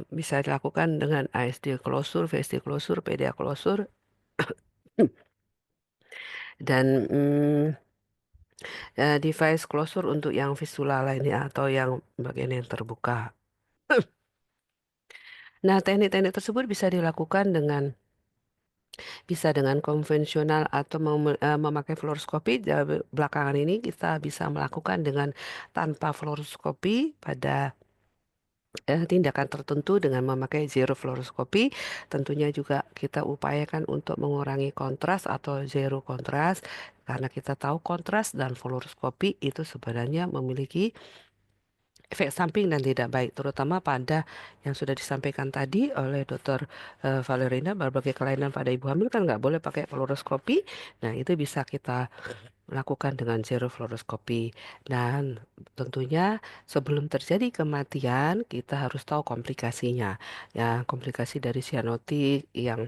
Speaker 3: bisa dilakukan dengan ASD closure, VSD closure, PDA closure, dan device closure untuk yang fistula lainnya atau yang bagian yang terbuka. Nah, teknik-teknik tersebut bisa dengan konvensional atau memakai fluoroskopi. Belakangan ini kita bisa melakukan dengan tanpa fluoroskopi pada tindakan tertentu dengan memakai zero fluoroskopi. Tentunya juga kita upayakan untuk mengurangi kontras atau zero kontras, karena kita tahu kontras dan fluoroskopi itu sebenarnya memiliki efek samping dan tidak baik, terutama pada yang sudah disampaikan tadi oleh Dr. Valerina, berbagai kelainan pada ibu hamil kan nggak boleh pakai fluoroskopi. Nah, itu bisa kita lakukan dengan zero fluoroskopi. Dan tentunya sebelum terjadi kematian, kita harus tahu komplikasinya. Ya, komplikasi dari sianotik yang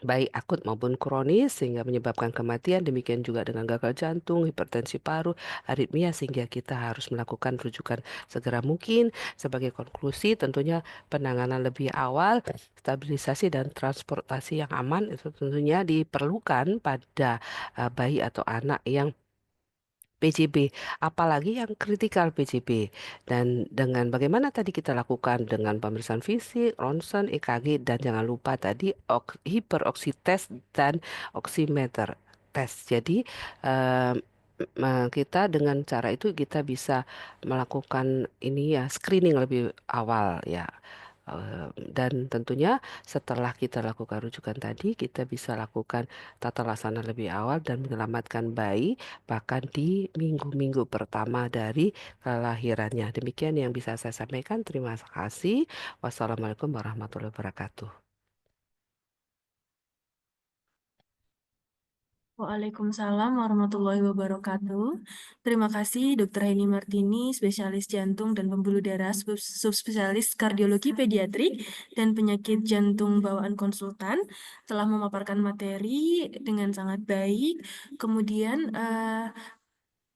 Speaker 3: baik akut maupun kronis sehingga menyebabkan kematian, demikian juga dengan gagal jantung, hipertensi paru, aritmia, sehingga kita harus melakukan rujukan segera mungkin. Sebagai konklusi, tentunya penanganan lebih awal, stabilisasi dan transportasi yang aman itu tentunya diperlukan pada bayi atau anak yang PJB, apalagi yang kritikal PJB. Dan dengan bagaimana tadi kita lakukan dengan pemeriksaan fisik, ronsen, EKG, dan jangan lupa tadi hiperoksites dan oximeter test. Jadi eh, kita dengan cara itu kita bisa melakukan ini ya, screening lebih awal ya. Dan tentunya setelah kita lakukan rujukan tadi, kita bisa lakukan tata laksana lebih awal dan menyelamatkan bayi bahkan di minggu-minggu pertama dari kelahirannya. Demikian yang bisa saya sampaikan. Terima kasih. Wassalamualaikum warahmatullahi wabarakatuh.
Speaker 2: Waalaikumsalam warahmatullahi wabarakatuh. Terima kasih Dr. Heni Martini, spesialis jantung dan pembuluh darah, subspesialis kardiologi pediatrik dan penyakit jantung bawaan konsultan, telah memaparkan materi dengan sangat baik. Kemudian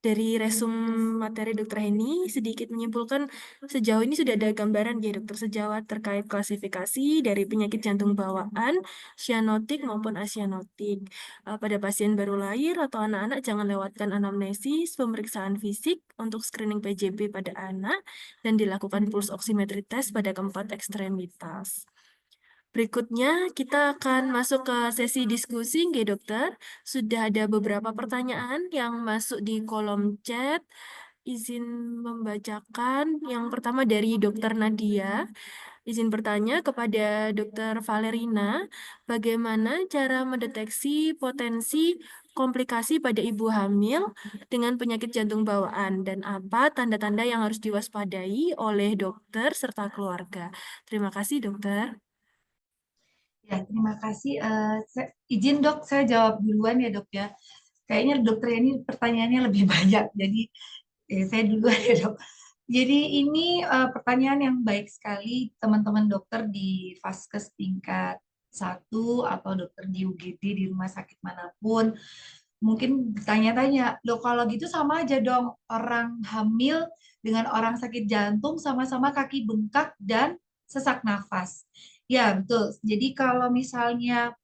Speaker 2: Dari resum materi Dokter Heni, sedikit menyimpulkan sejauh ini sudah ada gambaran ya Dokter sejawat terkait klasifikasi dari penyakit jantung bawaan, cyanotik maupun asianotik. Pada pasien baru lahir atau anak-anak jangan lewatkan anamnesis, pemeriksaan fisik untuk screening PJB pada anak, dan dilakukan pulse oximetry test pada keempat ekstremitas. Berikutnya, kita akan masuk ke sesi diskusi, nggih dokter. Sudah ada beberapa pertanyaan yang masuk di kolom chat. Izin membacakan. Yang pertama dari Dokter Nadia. Izin bertanya kepada Dokter Valerina, bagaimana cara mendeteksi potensi komplikasi pada ibu hamil dengan penyakit jantung bawaan dan apa tanda-tanda yang harus diwaspadai oleh dokter serta keluarga? Terima kasih, dokter.
Speaker 1: Ya, terima kasih. Izin dok, saya jawab duluan ya dok ya. Kayaknya dokter ini pertanyaannya lebih banyak, jadi saya duluan ya dok. Jadi ini pertanyaan yang baik sekali teman-teman dokter di Vaskes tingkat 1 atau dokter di UGD di rumah sakit manapun. Mungkin bertanya-tanya, loh kalau gitu sama aja dong orang hamil dengan orang sakit jantung sama-sama kaki bengkak dan sesak nafas. Ya, betul. Jadi kalau misalnya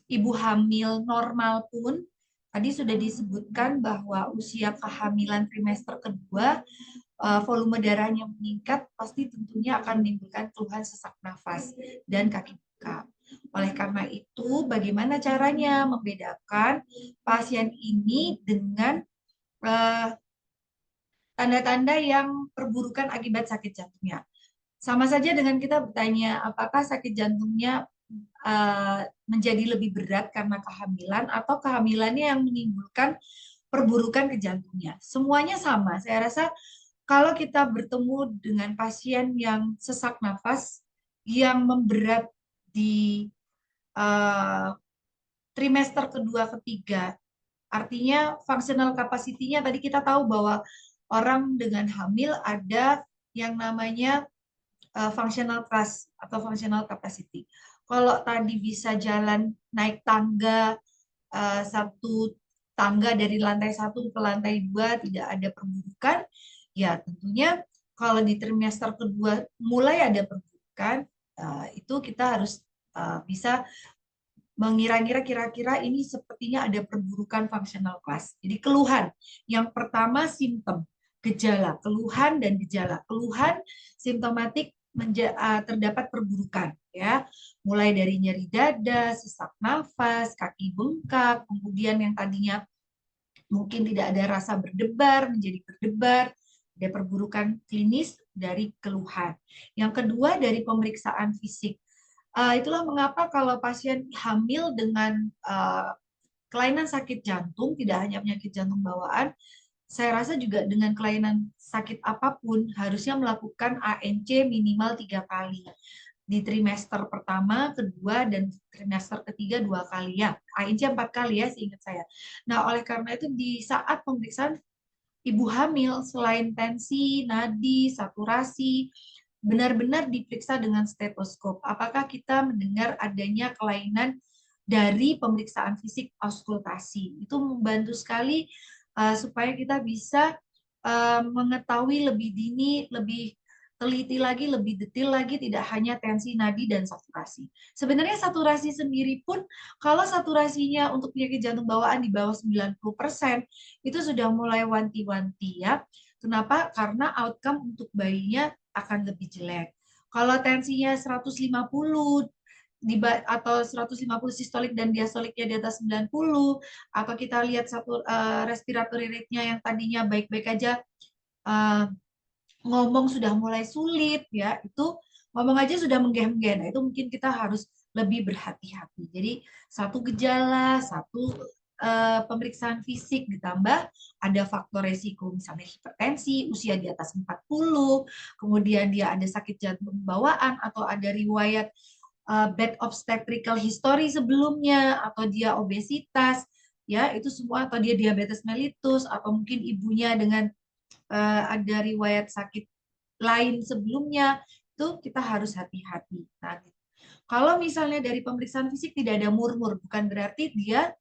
Speaker 1: ibu hamil normal pun, tadi sudah disebutkan bahwa usia kehamilan trimester kedua, volume darahnya meningkat, pasti tentunya akan menimbulkan keluhan sesak nafas dan kaki bengkak. Oleh karena itu, bagaimana caranya membedakan pasien ini dengan tanda-tanda yang perburukan akibat sakit jantungnya? Sama saja dengan kita bertanya, apakah sakit jantungnya menjadi lebih berat karena kehamilan atau kehamilannya yang menimbulkan perburukan ke jantungnya. Semuanya sama. Saya rasa kalau kita bertemu dengan pasien yang sesak nafas yang memberat di trimester kedua ketiga, artinya functional capacity-nya tadi kita tahu bahwa orang dengan hamil ada yang namanya functional class atau functional capacity. Kalau tadi bisa jalan naik tangga, satu tangga dari lantai 1 ke lantai 2 tidak ada perburukan, ya tentunya kalau di trimester kedua mulai ada perburukan, itu kita harus bisa mengira-ngira kira-kira ini sepertinya ada perburukan functional class. Jadi keluhan. Yang pertama simptom, gejala, keluhan dan gejala. Keluhan simptomatik terdapat perburukan ya. Mulai dari nyeri dada, sesak nafas, kaki bengkak, kemudian yang tadinya mungkin tidak ada rasa berdebar menjadi berdebar, ada perburukan klinis dari keluhan. Yang kedua dari pemeriksaan fisik. Itulah mengapa kalau pasien hamil dengan kelainan sakit jantung, tidak hanya penyakit jantung bawaan, saya rasa juga dengan kelainan sakit apapun harusnya melakukan ANC minimal 3 kali. Di trimester pertama, kedua, dan trimester ketiga 2 kali ya. ANC 4 kali ya, seingat saya. Nah, oleh karena itu di saat pemeriksaan ibu hamil, selain tensi, nadi, saturasi, benar-benar diperiksa dengan stetoskop. Apakah kita mendengar adanya kelainan dari pemeriksaan fisik auskultasi? Itu membantu sekali supaya kita bisa mengetahui lebih dini, lebih teliti lagi, lebih detail lagi, tidak hanya tensi, nadi, dan saturasi. Sebenarnya saturasi sendiri pun, kalau saturasinya untuk penyakit jantung bawaan di bawah 90%, itu sudah mulai wanti-wanti ya. Kenapa? Karena outcome untuk bayinya akan lebih jelek. Kalau tensinya 150 atau 150 sistolik dan diastoliknya di atas 90, atau kita lihat satu respiratory rate-nya yang tadinya baik-baik aja, ngomong sudah mulai sulit ya, itu ngomong aja sudah menggeh-menggeh. Nah, itu mungkin kita harus lebih berhati-hati. Jadi satu gejala, satu pemeriksaan fisik ditambah ada faktor resiko misalnya hipertensi, usia di atas 40, kemudian dia ada sakit jantung bawaan atau ada riwayat bad obstetrical history sebelumnya atau dia obesitas ya, itu semua, atau dia diabetes mellitus atau mungkin ibunya dengan ada riwayat sakit lain sebelumnya, itu kita harus hati-hati. Nah, kalau misalnya dari pemeriksaan fisik tidak ada murmur, bukan berarti dia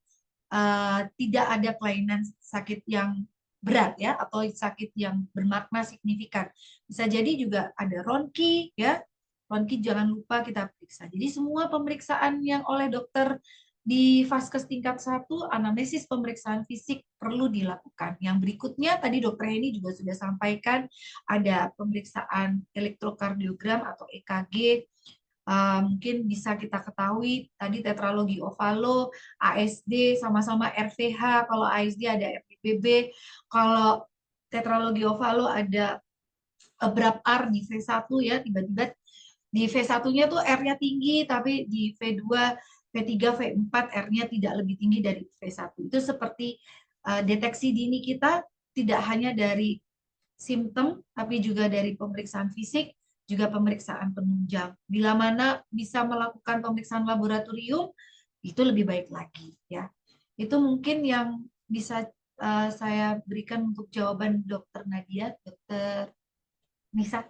Speaker 1: tidak ada kelainan sakit yang berat ya, atau sakit yang bermakna signifikan. Bisa jadi juga ada ronki ya. Ronki jangan lupa kita periksa. Jadi semua pemeriksaan yang oleh dokter di vaskes tingkat 1, anamnesis pemeriksaan fisik perlu dilakukan. Yang berikutnya tadi dokter Heni juga sudah sampaikan, ada pemeriksaan elektrokardiogram atau EKG. Mungkin bisa kita ketahui tadi tetralogi ovalo, ASD, sama-sama RVH. Kalau ASD ada RPPB, kalau tetralogi ovalo ada abrupt R di V1 ya, tiba-tiba di V1-nya tuh R-nya tinggi, tapi di V2, V3, V4 R-nya tidak lebih tinggi dari V1. Itu seperti deteksi dini kita tidak hanya dari simptom, tapi juga dari pemeriksaan fisik, juga pemeriksaan penunjang. Bila mana bisa melakukan pemeriksaan laboratorium, itu lebih baik lagi ya. Itu mungkin yang bisa saya berikan untuk jawaban Dokter Nadia, Dokter Nisa.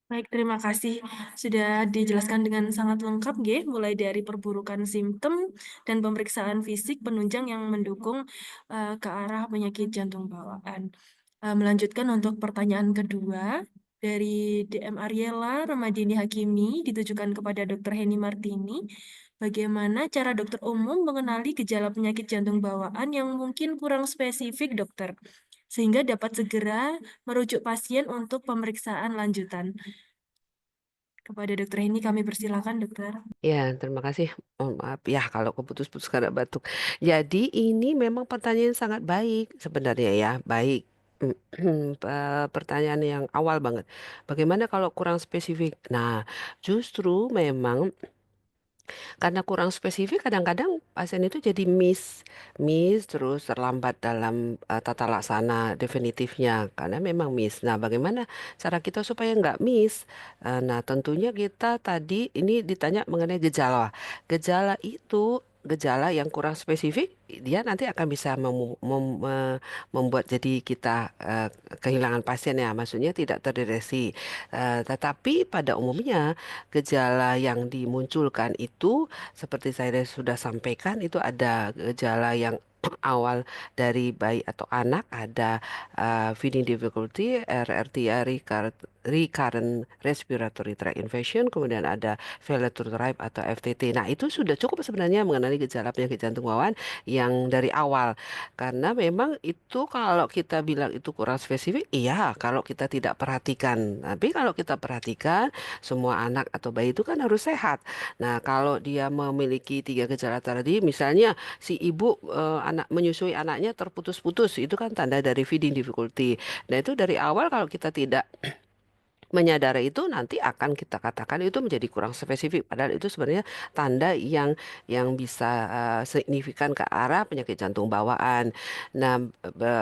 Speaker 2: Baik, terima kasih. Sudah dijelaskan dengan sangat lengkap, G, mulai dari perburukan simptom dan pemeriksaan fisik penunjang yang mendukung ke arah penyakit jantung bawaan. Melanjutkan untuk pertanyaan kedua dari DM Ariela Ramadini Hakimi ditujukan kepada Dr. Heni Martini. Bagaimana cara dokter umum mengenali gejala penyakit jantung bawaan yang mungkin kurang spesifik, dokter, sehingga dapat segera merujuk pasien untuk pemeriksaan lanjutan? Kepada Dokter Heni kami persilakan, dokter.
Speaker 3: Ya, terima kasih. Maaf ya kalau keputus-putus karena batuk. Jadi ini memang pertanyaan yang sangat baik sebenarnya ya, baik. Pertanyaan yang awal banget. Bagaimana kalau kurang spesifik? Nah, justru memang karena kurang spesifik kadang-kadang pasien itu jadi miss terus terlambat dalam tata laksana definitifnya karena memang miss. Nah, bagaimana cara kita supaya nggak miss? Nah, tentunya kita tadi ini ditanya mengenai gejala. Gejala itu gejala yang kurang spesifik, dia nanti akan bisa membuat jadi kita kehilangan pasien ya, maksudnya tidak terdeteksi. Tetapi pada umumnya gejala yang dimunculkan itu seperti saya sudah sampaikan itu ada gejala yang awal dari bayi atau anak ada feeding difficulty, RRTA recurrent respiratory tract infection, kemudian ada failure to thrive atau FTT. Nah, itu sudah cukup sebenarnya mengenai gejala penyakit jantung bawaan yang dari awal. Karena memang itu kalau kita bilang itu kurang spesifik, iya kalau kita tidak perhatikan. Tapi kalau kita perhatikan, semua anak atau bayi itu kan harus sehat. Nah, kalau dia memiliki 3 gejala tadi, misalnya si ibu anak menyusui anaknya terputus-putus, itu kan tanda dari feeding difficulty. Nah, itu dari awal kalau kita tidak menyadari itu nanti akan kita katakan itu menjadi kurang spesifik padahal itu sebenarnya tanda yang bisa signifikan ke arah penyakit jantung bawaan. Nah,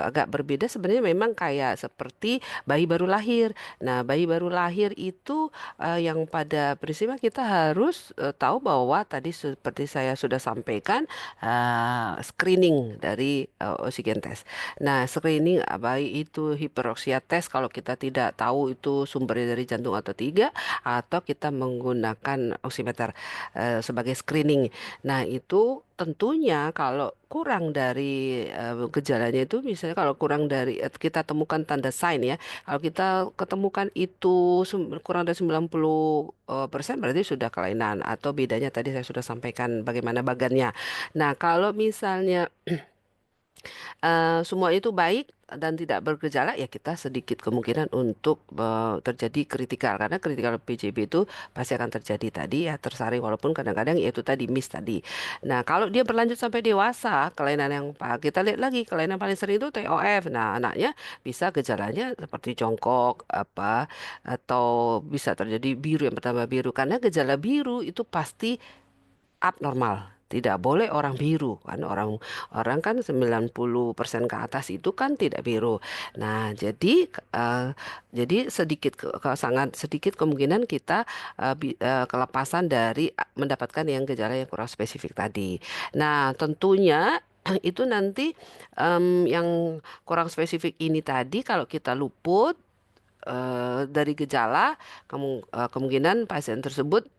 Speaker 3: agak berbeda sebenarnya memang kayak seperti bayi baru lahir. Nah, bayi baru lahir itu yang pada prinsipnya kita harus tahu bahwa tadi seperti saya sudah sampaikan screening dari oksigen test. Nah, screening baik itu hiperoksia tes kalau kita tidak tahu itu sumbernya dari jantung atau tidak, atau kita menggunakan oximeter sebagai screening. Nah, itu tentunya kalau kurang dari gejalanya itu, misalnya kalau kurang dari kita temukan tanda sign ya, kalau kita ketemukan itu kurang dari 90% berarti sudah kelainan atau bedanya tadi saya sudah sampaikan bagaimana bagannya. Nah, kalau misalnya semua itu baik dan tidak bergejala, ya kita sedikit kemungkinan untuk terjadi kritikal karena kritikal PJB itu pasti akan terjadi tadi ya tersaring walaupun kadang-kadang ya itu tadi miss tadi. Nah, kalau dia berlanjut sampai dewasa, kelainan yang kita lihat lagi kelainan paling sering itu TOF. Nah, anaknya bisa gejalanya seperti jongkok apa atau bisa terjadi biru yang pertama biru karena gejala biru itu pasti abnormal. Tidak boleh orang biru kan orang orang kan 90% ke atas itu kan tidak biru. Nah, jadi sedikit sangat sedikit kemungkinan kita kelepasan dari mendapatkan yang gejala yang kurang spesifik tadi. Nah, tentunya itu nanti yang kurang spesifik ini tadi kalau kita luput dari gejala kemungkinan pasien tersebut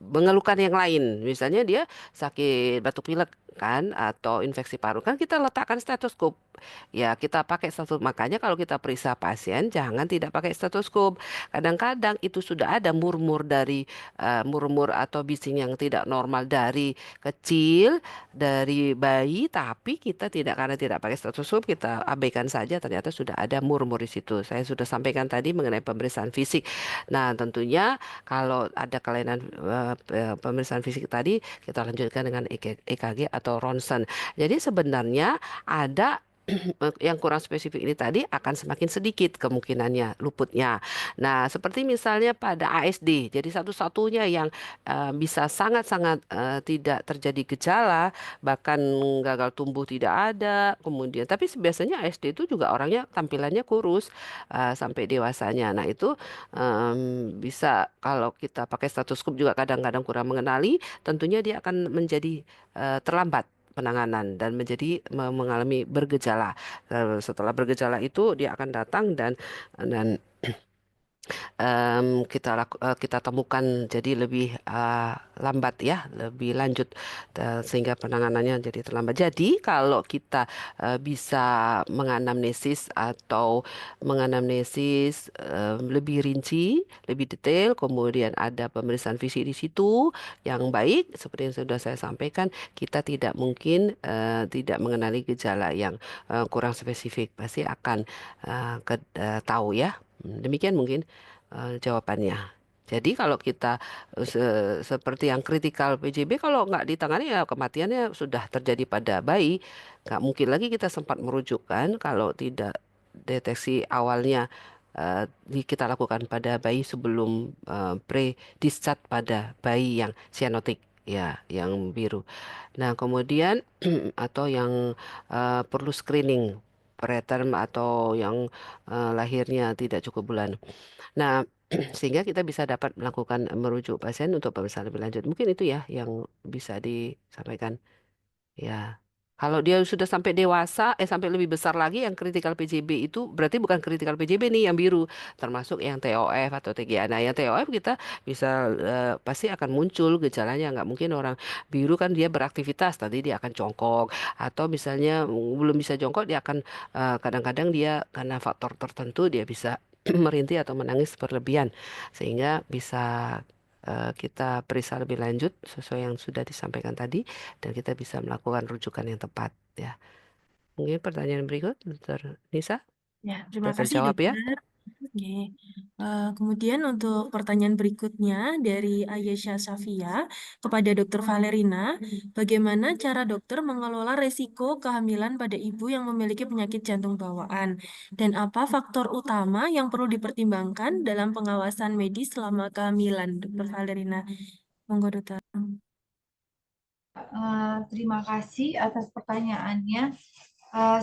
Speaker 3: mengeluhkan yang lain. Misalnya dia sakit batuk pilek. kan atau infeksi paru kan kita letakkan stetoskop. Ya, kita pakai stetoskop. Makanya kalau kita periksa pasien jangan tidak pakai stetoskop. Kadang-kadang itu sudah ada murmur atau bising yang tidak normal dari kecil, dari bayi, tapi kita tidak, karena tidak pakai stetoskop, kita abaikan saja, ternyata sudah ada murmur di situ. Saya sudah sampaikan tadi mengenai pemeriksaan fisik. Nah, tentunya kalau ada kelainan pemeriksaan fisik tadi, kita lanjutkan dengan EKG atau ronsen. Jadi sebenarnya ada yang kurang spesifik ini tadi akan semakin sedikit kemungkinannya luputnya. Nah, seperti misalnya pada ASD, jadi satu-satunya yang bisa sangat-sangat tidak terjadi gejala, bahkan gagal tumbuh tidak ada, kemudian tapi biasanya ASD itu juga orangnya tampilannya kurus sampai dewasanya. Nah, itu bisa kalau kita pakai stetoskop juga kadang-kadang kurang mengenali, tentunya dia akan menjadi terlambat penanganan dan mengalami bergejala. Setelah bergejala itu dia akan datang dan kita temukan jadi lebih lambat ya, lebih lanjut sehingga penanganannya jadi terlambat. Jadi kalau kita bisa menganamnesis atau menganamnesis lebih rinci, lebih detail, kemudian ada pemeriksaan fisik di situ yang baik, seperti yang sudah saya sampaikan, kita tidak mungkin tidak mengenali gejala yang kurang spesifik, pasti akan tahu ya. Demikian mungkin jawabannya. Jadi kalau kita seperti yang kritikal PJB, kalau nggak ditangani ya kematiannya sudah terjadi pada bayi. Nggak mungkin lagi kita sempat merujukkan kalau tidak deteksi awalnya kita lakukan pada bayi sebelum pre-discharge pada bayi yang cyanotic ya, yang biru. Nah, kemudian atau yang perlu screening preterm atau yang lahirnya tidak cukup bulan. Nah, sehingga kita bisa dapat melakukan merujuk pasien untuk pemeriksaan lebih lanjut. Mungkin itu ya yang bisa disampaikan. Ya. Kalau dia sudah sampai dewasa, sampai lebih besar lagi yang kritikal PJB itu berarti bukan kritikal PJB nih yang biru, termasuk yang TOF atau TGA. Nah, yang TOF kita bisa pasti akan muncul gejalanya. Nggak mungkin orang biru kan dia beraktivitas, tadi dia akan jongkok atau misalnya belum bisa jongkok dia akan kadang-kadang dia karena faktor tertentu dia bisa merintih atau menangis berlebihan sehingga bisa kita periksa lebih lanjut sesuai yang sudah disampaikan tadi dan kita bisa melakukan rujukan yang tepat ya. Mungkin pertanyaan berikut, Dr. Nisa,
Speaker 2: Ya,
Speaker 3: sudah
Speaker 2: terima kasih
Speaker 3: terjawab ya?
Speaker 2: dokter. Oke. Kemudian untuk pertanyaan berikutnya dari Ayesha Safia kepada Dokter Valerina, bagaimana cara dokter mengelola resiko kehamilan pada ibu yang memiliki penyakit jantung bawaan dan apa faktor utama yang perlu dipertimbangkan dalam pengawasan medis selama kehamilan, Dokter Valerina? Monggo dokter.
Speaker 1: Terima kasih atas pertanyaannya.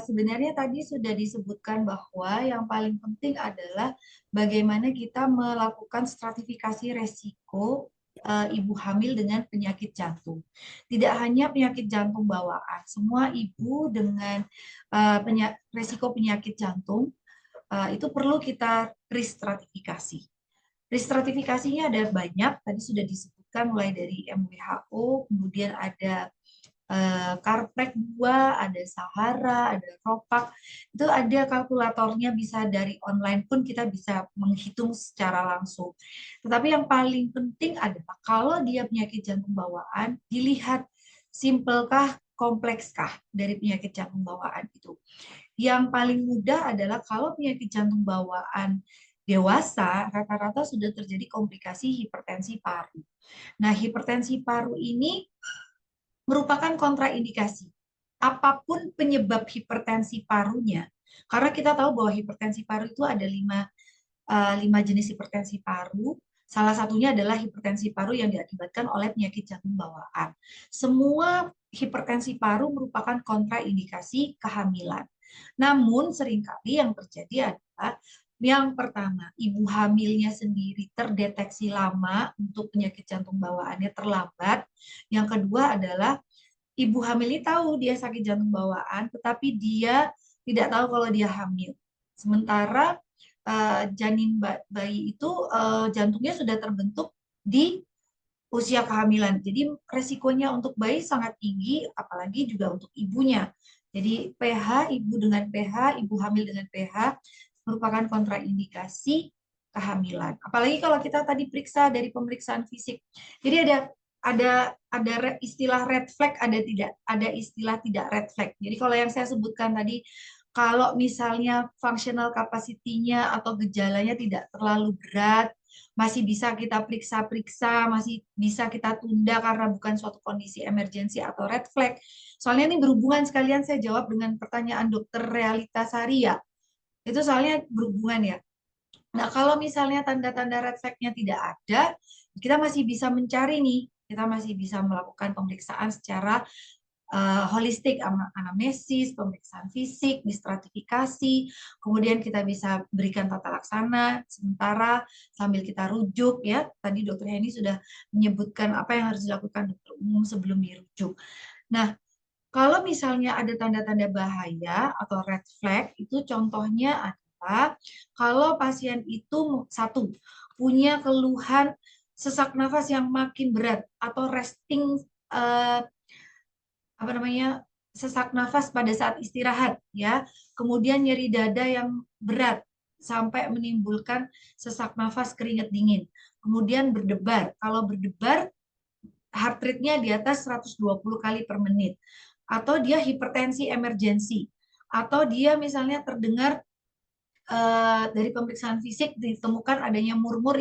Speaker 1: Sebenarnya tadi sudah disebutkan bahwa yang paling penting adalah bagaimana kita melakukan stratifikasi resiko ibu hamil dengan penyakit jantung. Tidak hanya penyakit jantung bawaan, semua ibu dengan resiko penyakit jantung itu perlu kita risk-stratifikasi. Risk-stratifikasinya ada banyak, tadi sudah disebutkan mulai dari MWHO, kemudian ada Karprek 2, ada Sahara, ada Ropak. Itu ada kalkulatornya, bisa dari online pun kita bisa menghitung secara langsung. Tetapi yang paling penting adalah kalau dia penyakit jantung bawaan, dilihat simpelkah, komplekskah dari penyakit jantung bawaan itu. Yang paling mudah adalah kalau penyakit jantung bawaan dewasa, rata-rata sudah terjadi komplikasi hipertensi paru. Nah, hipertensi paru ini merupakan kontraindikasi. Apapun penyebab hipertensi parunya, karena kita tahu bahwa hipertensi paru itu ada lima jenis hipertensi paru. Salah satunya adalah hipertensi paru yang diakibatkan oleh penyakit jantung bawaan. Semua hipertensi paru merupakan kontraindikasi kehamilan. Namun seringkali yang terjadi adalah yang pertama, ibu hamilnya sendiri terdeteksi lama untuk penyakit jantung bawaannya terlambat. Yang kedua adalah ibu hamil ini tahu dia sakit jantung bawaan, tetapi dia tidak tahu kalau dia hamil. Sementara janin bayi itu jantungnya sudah terbentuk di usia kehamilan. Jadi resikonya untuk bayi sangat tinggi, apalagi juga untuk ibunya. Jadi pH, ibu dengan pH, ibu hamil dengan pH merupakan kontraindikasi kehamilan. Apalagi kalau kita tadi periksa dari pemeriksaan fisik. Jadi ada istilah red flag, ada istilah tidak red flag. Jadi kalau yang saya sebutkan tadi, kalau misalnya functional capacity-nya atau gejalanya tidak terlalu berat, masih bisa kita periksa-periksa, masih bisa kita tunda karena bukan suatu kondisi emergensi atau red flag. Soalnya ini berhubungan, sekalian saya jawab dengan pertanyaan dokter Realita Sari ya. Itu soalnya berhubungan ya. Nah, kalau misalnya tanda-tanda red flag-nya tidak ada, kita masih bisa mencari nih, kita masih bisa melakukan pemeriksaan secara holistik, anamnesis, pemeriksaan fisik, distratifikasi, kemudian kita bisa berikan tata laksana sementara sambil kita rujuk ya. Tadi Dokter Heni sudah menyebutkan apa yang harus dilakukan dokter umum sebelum dirujuk. Nah, kalau misalnya ada tanda-tanda bahaya atau red flag, itu contohnya adalah kalau pasien itu satu punya keluhan sesak nafas yang makin berat atau resting apa namanya sesak nafas pada saat istirahat ya, kemudian nyeri dada yang berat sampai menimbulkan sesak nafas keringat dingin, kemudian berdebar. Kalau berdebar heart rate-nya di atas 120 kali per menit, atau dia hipertensi emergensi, atau dia misalnya terdengar dari pemeriksaan fisik ditemukan adanya murmur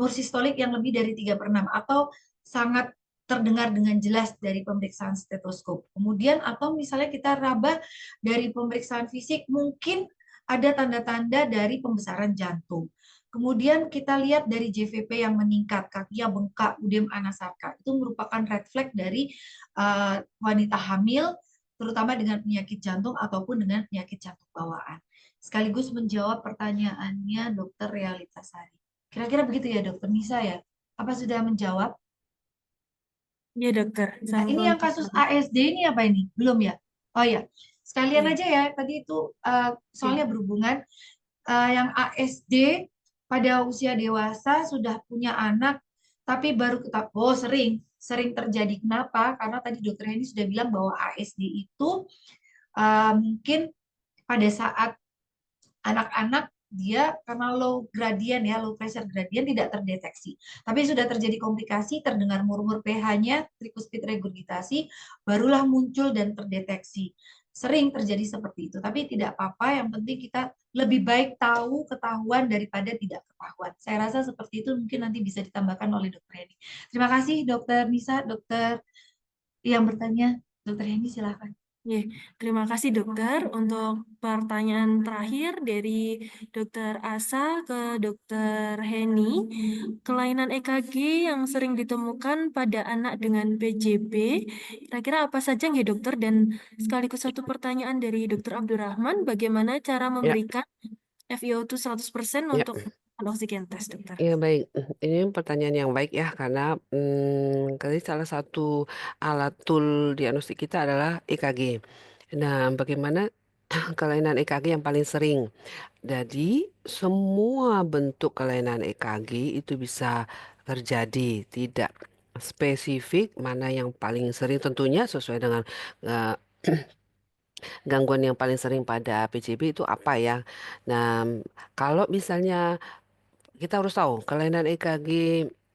Speaker 1: sistolik yang lebih dari 3/6 atau sangat terdengar dengan jelas dari pemeriksaan stetoskop. Kemudian atau misalnya kita raba dari pemeriksaan fisik mungkin ada tanda-tanda dari pembesaran jantung. Kemudian kita lihat dari JVP yang meningkat, kakinya bengkak, udem anasarka. Itu merupakan red flag dari wanita hamil, terutama dengan penyakit jantung ataupun dengan penyakit jantung bawaan. Sekaligus menjawab pertanyaannya Dokter Realita Sari. Kira-kira begitu ya Dokter Nisa ya? Apa sudah menjawab?
Speaker 2: Iya dokter,
Speaker 1: Nah,
Speaker 2: sangat
Speaker 1: ini yang
Speaker 2: lengkap.
Speaker 1: kasus ASD ini apa ini? Belum ya? Oh ya, sekalian
Speaker 2: Iya,
Speaker 1: aja ya. Tadi itu
Speaker 2: iya.
Speaker 1: soalnya berhubungan. Yang ASD pada usia dewasa sudah punya anak, tapi baru ketahui, oh sering terjadi. Kenapa? Karena tadi Dokter Heni sudah bilang bahwa ASD itu mungkin pada saat anak-anak dia karena low gradient ya, low pressure gradient tidak terdeteksi. Tapi sudah terjadi komplikasi, terdengar murmur pH-nya, tricuspid regurgitasi, barulah muncul dan terdeteksi. Sering terjadi seperti itu, tapi tidak apa-apa, yang penting kita lebih baik tahu ketahuan daripada tidak ketahuan. Saya rasa seperti itu mungkin nanti bisa ditambahkan oleh Dokter Heni. Terima kasih Dokter Nisa, Dokter yang bertanya. Dokter Heni silahkan.
Speaker 2: Iya, terima kasih dokter. Untuk pertanyaan terakhir dari dokter Asa ke dokter Heni, kelainan EKG yang sering ditemukan pada anak dengan PJB, kira-kira apa saja ya dokter? Dan sekaligus satu pertanyaan dari dokter Abdurrahman, bagaimana cara
Speaker 3: Ya,
Speaker 2: memberikan FiO2 100%
Speaker 3: ya.
Speaker 2: untuk oksigen tes dokter?
Speaker 3: Ya baik, ini pertanyaan yang baik ya karena tadi salah satu alat tool diagnostik kita adalah EKG. Nah, bagaimana kelainan EKG yang paling sering? Jadi semua bentuk kelainan EKG itu bisa terjadi, tidak spesifik mana yang paling sering tentunya sesuai dengan eh, gangguan yang paling sering pada PJB itu apa ya. Nah, kalau misalnya kita harus tahu kelainan EKG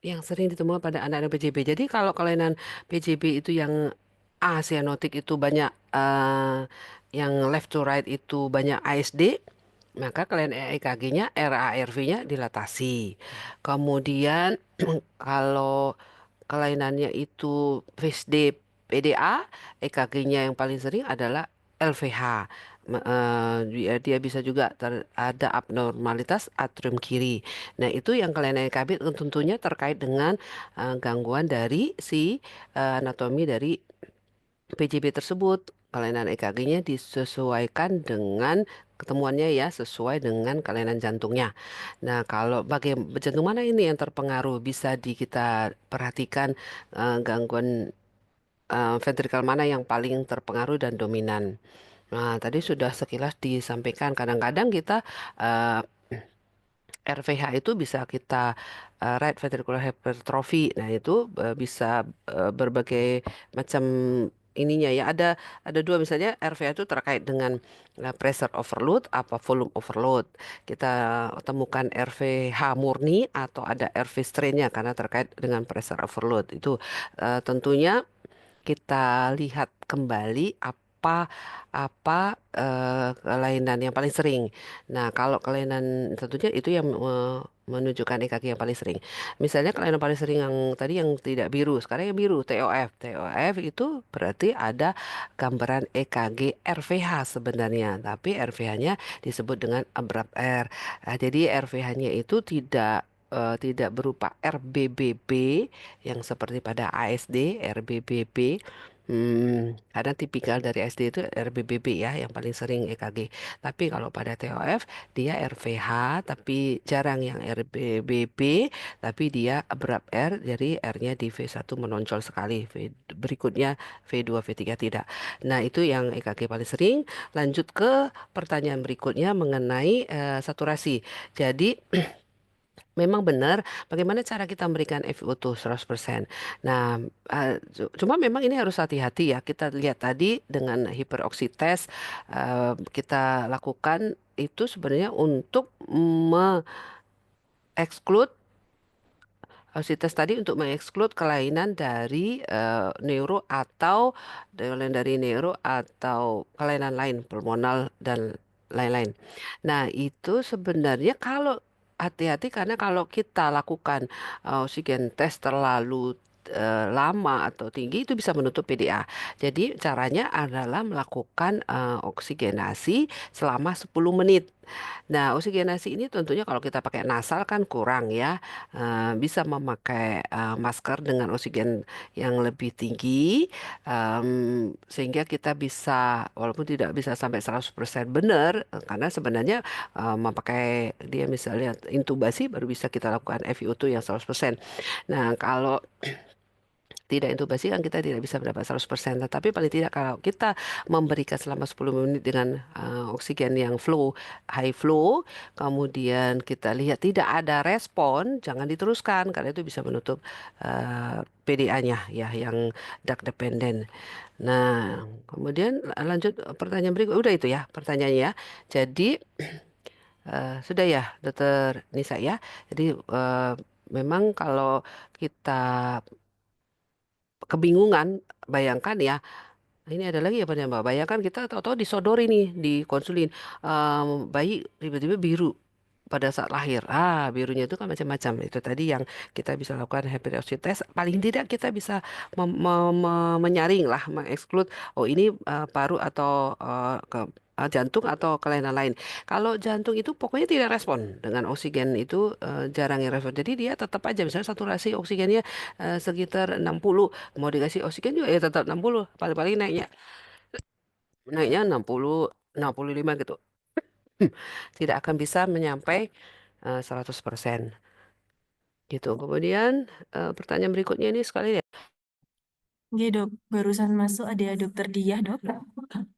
Speaker 3: yang sering ditemukan pada anak-anak PJB. Jadi kalau kelainan PJB itu yang asianotik itu banyak yang left to right itu banyak ASD, maka kelainan EKG-nya RARV-nya dilatasi. Kemudian kalau kelainannya itu VSD PDA, EKG-nya yang paling sering adalah LVH. Dia bisa juga ada abnormalitas atrium kiri. Nah, itu yang kelainan EKG tentunya terkait dengan gangguan dari si anatomi dari PJB tersebut. Kelainan EKG-nya disesuaikan dengan ketemuannya ya sesuai dengan kelainan jantungnya. Nah, kalau jantung mana ini yang terpengaruh bisa kita perhatikan gangguan ventrikal mana yang paling terpengaruh dan dominan. Nah, tadi sudah sekilas disampaikan. Kadang-kadang kita eh, RVH itu bisa kita right ventricular hypertrophy. Nah, itu bisa berbagai macam ininya ya. Ada dua, misalnya RVH itu terkait dengan pressure overload apa volume overload. Kita temukan RVH murni atau ada RV strain-nya karena terkait dengan pressure overload. Itu tentunya kita lihat kembali apa apa kelainan yang paling sering. Nah, kalau kelainan tentunya itu yang menunjukkan EKG yang paling sering. Misalnya kelainan paling sering yang tadi yang tidak biru, sekarang yang biru TOF. TOF itu berarti ada gambaran EKG RVH sebenarnya, tapi RVH-nya disebut dengan abrupt R. Jadi RVH-nya itu tidak berupa RBBB yang seperti pada ASD, RBBB. Karena tipikal dari SD itu RBBB ya, yang paling sering EKG. Tapi kalau pada TOF, dia RVH, tapi jarang yang RBBB, tapi dia abrupt R, jadi R-nya di V1 menonjol sekali. Berikutnya V2, V3 tidak. Nah, itu yang EKG paling sering. Lanjut ke pertanyaan berikutnya mengenai saturasi. Jadi, memang benar, bagaimana cara kita memberikan FiO2 100%. Nah, cuma memang ini harus hati-hati ya. Kita lihat tadi dengan hiperoksi test kita lakukan itu sebenarnya untuk mengeksklud oksitas tadi untuk mengeksklud kelainan dari neuro atau kelainan lain, pulmonal dan lain-lain. Nah, itu sebenarnya kalau hati-hati karena kalau kita lakukan oksigen tes terlalu lama atau tinggi itu bisa menutup PDA. Jadi caranya adalah melakukan oksigenasi selama 10 menit. Nah, oksigenasi ini tentunya kalau kita pakai nasal kan kurang ya. Bisa memakai masker dengan oksigen yang lebih tinggi, sehingga kita bisa, walaupun tidak bisa sampai 100% benar, karena sebenarnya memakai dia misalnya intubasi baru bisa kita lakukan FiO2 yang 100%. Nah, kalau tidak intubasi kan kita tidak bisa mendapat 100%. Tetapi paling tidak kalau kita memberikan selama 10 menit dengan oksigen yang high flow, kemudian kita lihat tidak ada respon, jangan diteruskan karena itu bisa menutup PDA-nya ya yang drug dependent. Nah, kemudian lanjut pertanyaan berikut. Udah itu ya pertanyaannya ya. Jadi sudah ya, Dokter Nisa ya. Jadi memang kalau kita kebingungan, bayangkan ya, ini ada lagi apa nih Mbak? Bayangkan kita tahu-tahu disodori nih di konsulin, bayi tiba-tiba biru pada saat lahir. Birunya itu kan macam-macam. Itu tadi yang kita bisa lakukan hepatitis test. Paling tidak kita bisa menyaring lah, mengeksklud. Oh ini paru atau jantung atau kelainan lain. Kalau jantung itu pokoknya tidak respon dengan oksigen itu jarang yang respon. Jadi dia tetap aja misalnya saturasi oksigennya sekitar 60, mau dikasih oksigen juga ya tetap 60. Paling-paling naiknya naiknya 65 gitu. Tidak akan bisa menyampai 100% gitu. Kemudian pertanyaan berikutnya ini sekali ya.
Speaker 2: Oke dok, barusan masuk ada dokter Diah dok.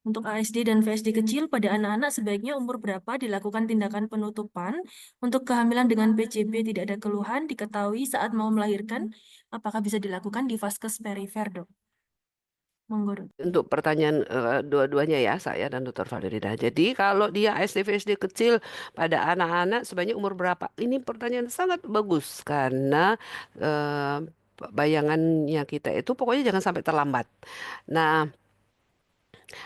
Speaker 2: Untuk ASD dan VSD kecil pada anak-anak sebaiknya umur berapa dilakukan tindakan penutupan untuk kehamilan dengan PCB tidak ada keluhan diketahui saat mau melahirkan, apakah bisa dilakukan di vaskes perifer dok? Monggo dok.
Speaker 3: Untuk pertanyaan dua-duanya ya, saya dan Dr. Valerina. Jadi kalau dia ASD-VSD kecil pada anak-anak sebanyak umur berapa? Ini pertanyaan sangat bagus karena bayangannya kita itu pokoknya jangan sampai terlambat. Nah,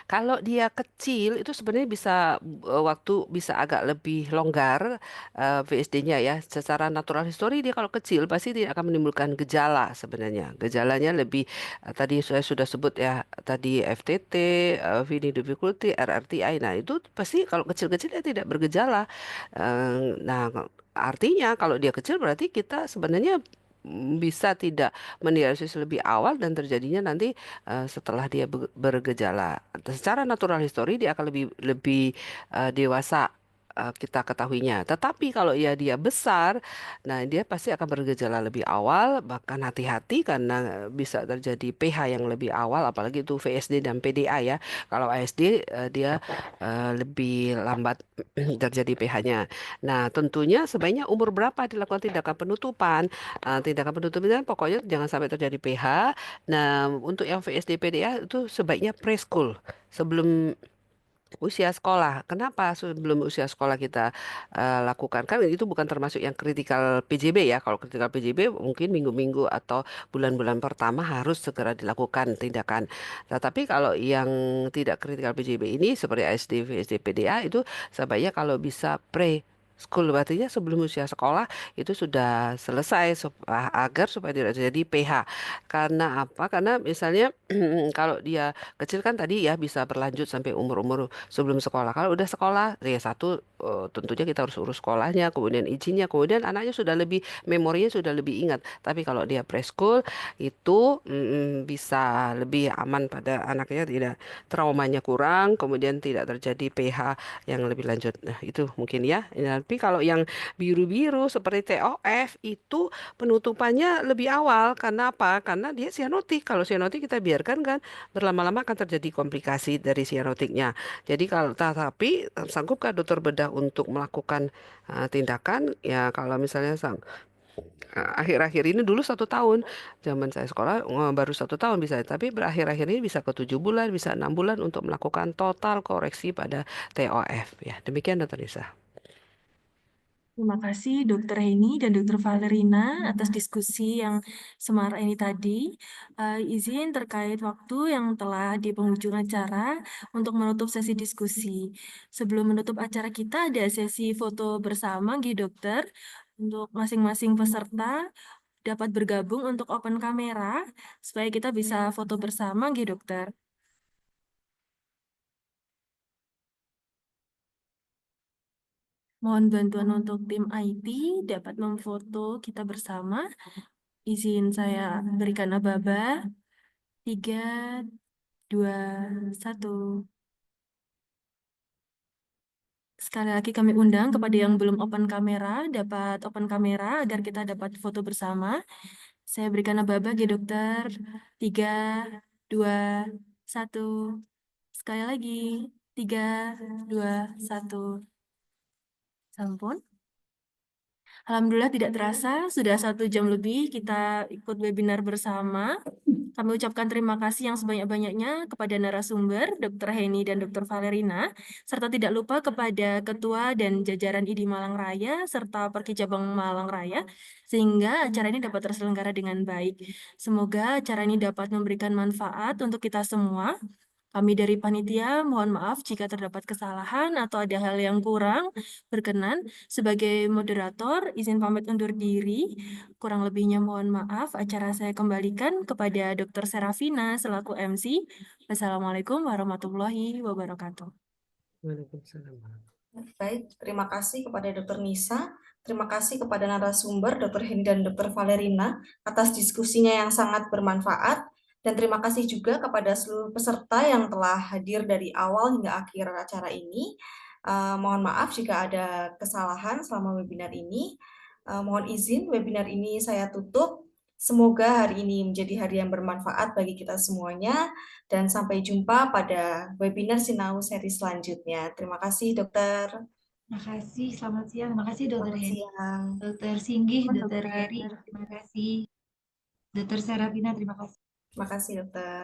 Speaker 3: kalau dia kecil itu sebenarnya bisa waktu bisa agak lebih longgar VSD-nya ya. Secara natural history dia kalau kecil pasti tidak akan menimbulkan gejala sebenarnya. Gejalanya lebih tadi saya sudah sebut ya tadi FTT, feeding difficulty, RRTI. Nah, itu pasti kalau kecil-kecil dia tidak bergejala. Nah, artinya kalau dia kecil berarti kita sebenarnya bisa tidak mendiagnosis lebih awal dan terjadinya nanti setelah dia bergejala. Secara natural history dia akan lebih lebih dewasa kita ketahuinya. Tetapi kalau ya dia besar, nah dia pasti akan bergejala lebih awal, bahkan hati-hati karena bisa terjadi PH yang lebih awal, apalagi itu VSD dan PDA ya. Kalau ASD dia lebih lambat terjadi PH-nya. Nah, tentunya sebaiknya umur berapa dilakukan tindakan penutupan? Tindakan penutupan pokoknya jangan sampai terjadi PH. Nah, untuk yang VSD PDA itu sebaiknya preschool sebelum usia sekolah. Kenapa sebelum usia sekolah kita lakukan? Kan itu bukan termasuk yang kritikal PJB ya. Kalau kritikal PJB mungkin minggu-minggu atau bulan-bulan pertama harus segera dilakukan tindakan. Nah, tapi kalau yang tidak kritikal PJB ini seperti ASD, VSD, PDA itu sebaiknya kalau bisa school berarti sebelum usia sekolah itu sudah selesai agar supaya tidak terjadi PH. Karena apa? Karena misalnya kalau dia kecil kan tadi ya bisa berlanjut sampai umur-umur sebelum sekolah. Kalau udah sekolah, ya satu tentunya kita harus urus sekolahnya, kemudian izinnya, kemudian anaknya sudah lebih memorinya sudah lebih ingat. Tapi kalau dia preschool itu bisa lebih aman pada anaknya, tidak traumanya kurang, kemudian tidak terjadi PH yang lebih lanjut. Nah, itu mungkin ya. Tapi kalau yang biru-biru seperti TOF itu penutupannya lebih awal. Karena apa? Karena dia sianotik. Kalau sianotik kita biarkan kan berlama-lama akan terjadi komplikasi dari sianotiknya. Jadi kalau tapi sanggupkah dokter bedah untuk melakukan tindakan? Ya kalau misalnya akhir-akhir ini dulu 1 tahun, zaman saya sekolah baru 1 tahun bisa, tapi berakhir-akhir ini bisa ke 7 bulan, bisa 6 bulan untuk melakukan total koreksi pada TOF. Ya demikian dokter Nisa.
Speaker 2: Terima kasih Dokter Heni dan Dokter Valerina atas diskusi yang semarak ini tadi. Izin terkait waktu yang telah di penghujung acara untuk menutup sesi diskusi. Sebelum menutup acara kita ada sesi foto bersama, Gi Dokter. Untuk masing-masing peserta dapat bergabung untuk open kamera supaya kita bisa foto bersama, Gi Dokter. Mohon bantuan untuk tim IT dapat memfoto kita bersama. Izin saya berikan aba-aba. 3, 2, 1. Sekali lagi kami undang kepada yang belum open kamera, dapat open kamera agar kita dapat foto bersama. Saya berikan aba-aba, Gi Dokter. 3, 2, 1. Sekali lagi. 3, 2, 1. Sampun. Alhamdulillah tidak terasa, sudah 1 jam lebih kita ikut webinar bersama. Kami ucapkan terima kasih yang sebanyak-banyaknya kepada narasumber, Dr. Heni dan Dr. Valerina, serta tidak lupa kepada Ketua dan jajaran ID Malang Raya, serta Perki Cabang Malang Raya, sehingga acara ini dapat terselenggara dengan baik. Semoga acara ini dapat memberikan manfaat untuk kita semua. Kami dari panitia mohon maaf jika terdapat kesalahan atau ada hal yang kurang berkenan. Sebagai moderator, izin pamit undur diri. Kurang lebihnya mohon maaf. Acara saya kembalikan kepada Dr. Serafina selaku MC. Wassalamualaikum warahmatullahi wabarakatuh.
Speaker 3: Waalaikumsalam.
Speaker 4: Baik, terima kasih kepada Dr. Nisa, terima kasih kepada narasumber Dr. Heni dan Dr. Valerina atas diskusinya yang sangat bermanfaat, dan terima kasih juga kepada seluruh peserta yang telah hadir dari awal hingga akhir acara ini. Mohon maaf jika ada kesalahan selama webinar ini. Mohon izin webinar ini saya tutup. Semoga hari ini menjadi hari yang bermanfaat bagi kita semuanya. Dan sampai jumpa pada webinar Sinau seri selanjutnya. Terima kasih, Dokter.
Speaker 1: Terima kasih, selamat siang. Terima kasih Dokter
Speaker 4: Selamat
Speaker 1: Heni.
Speaker 4: siang.
Speaker 1: Dokter Singgih,
Speaker 2: Mohon,
Speaker 1: Dokter
Speaker 2: Dokter.
Speaker 1: Heri, terima kasih. Dokter Serafina, terima kasih.
Speaker 4: Terima kasih, Dokter.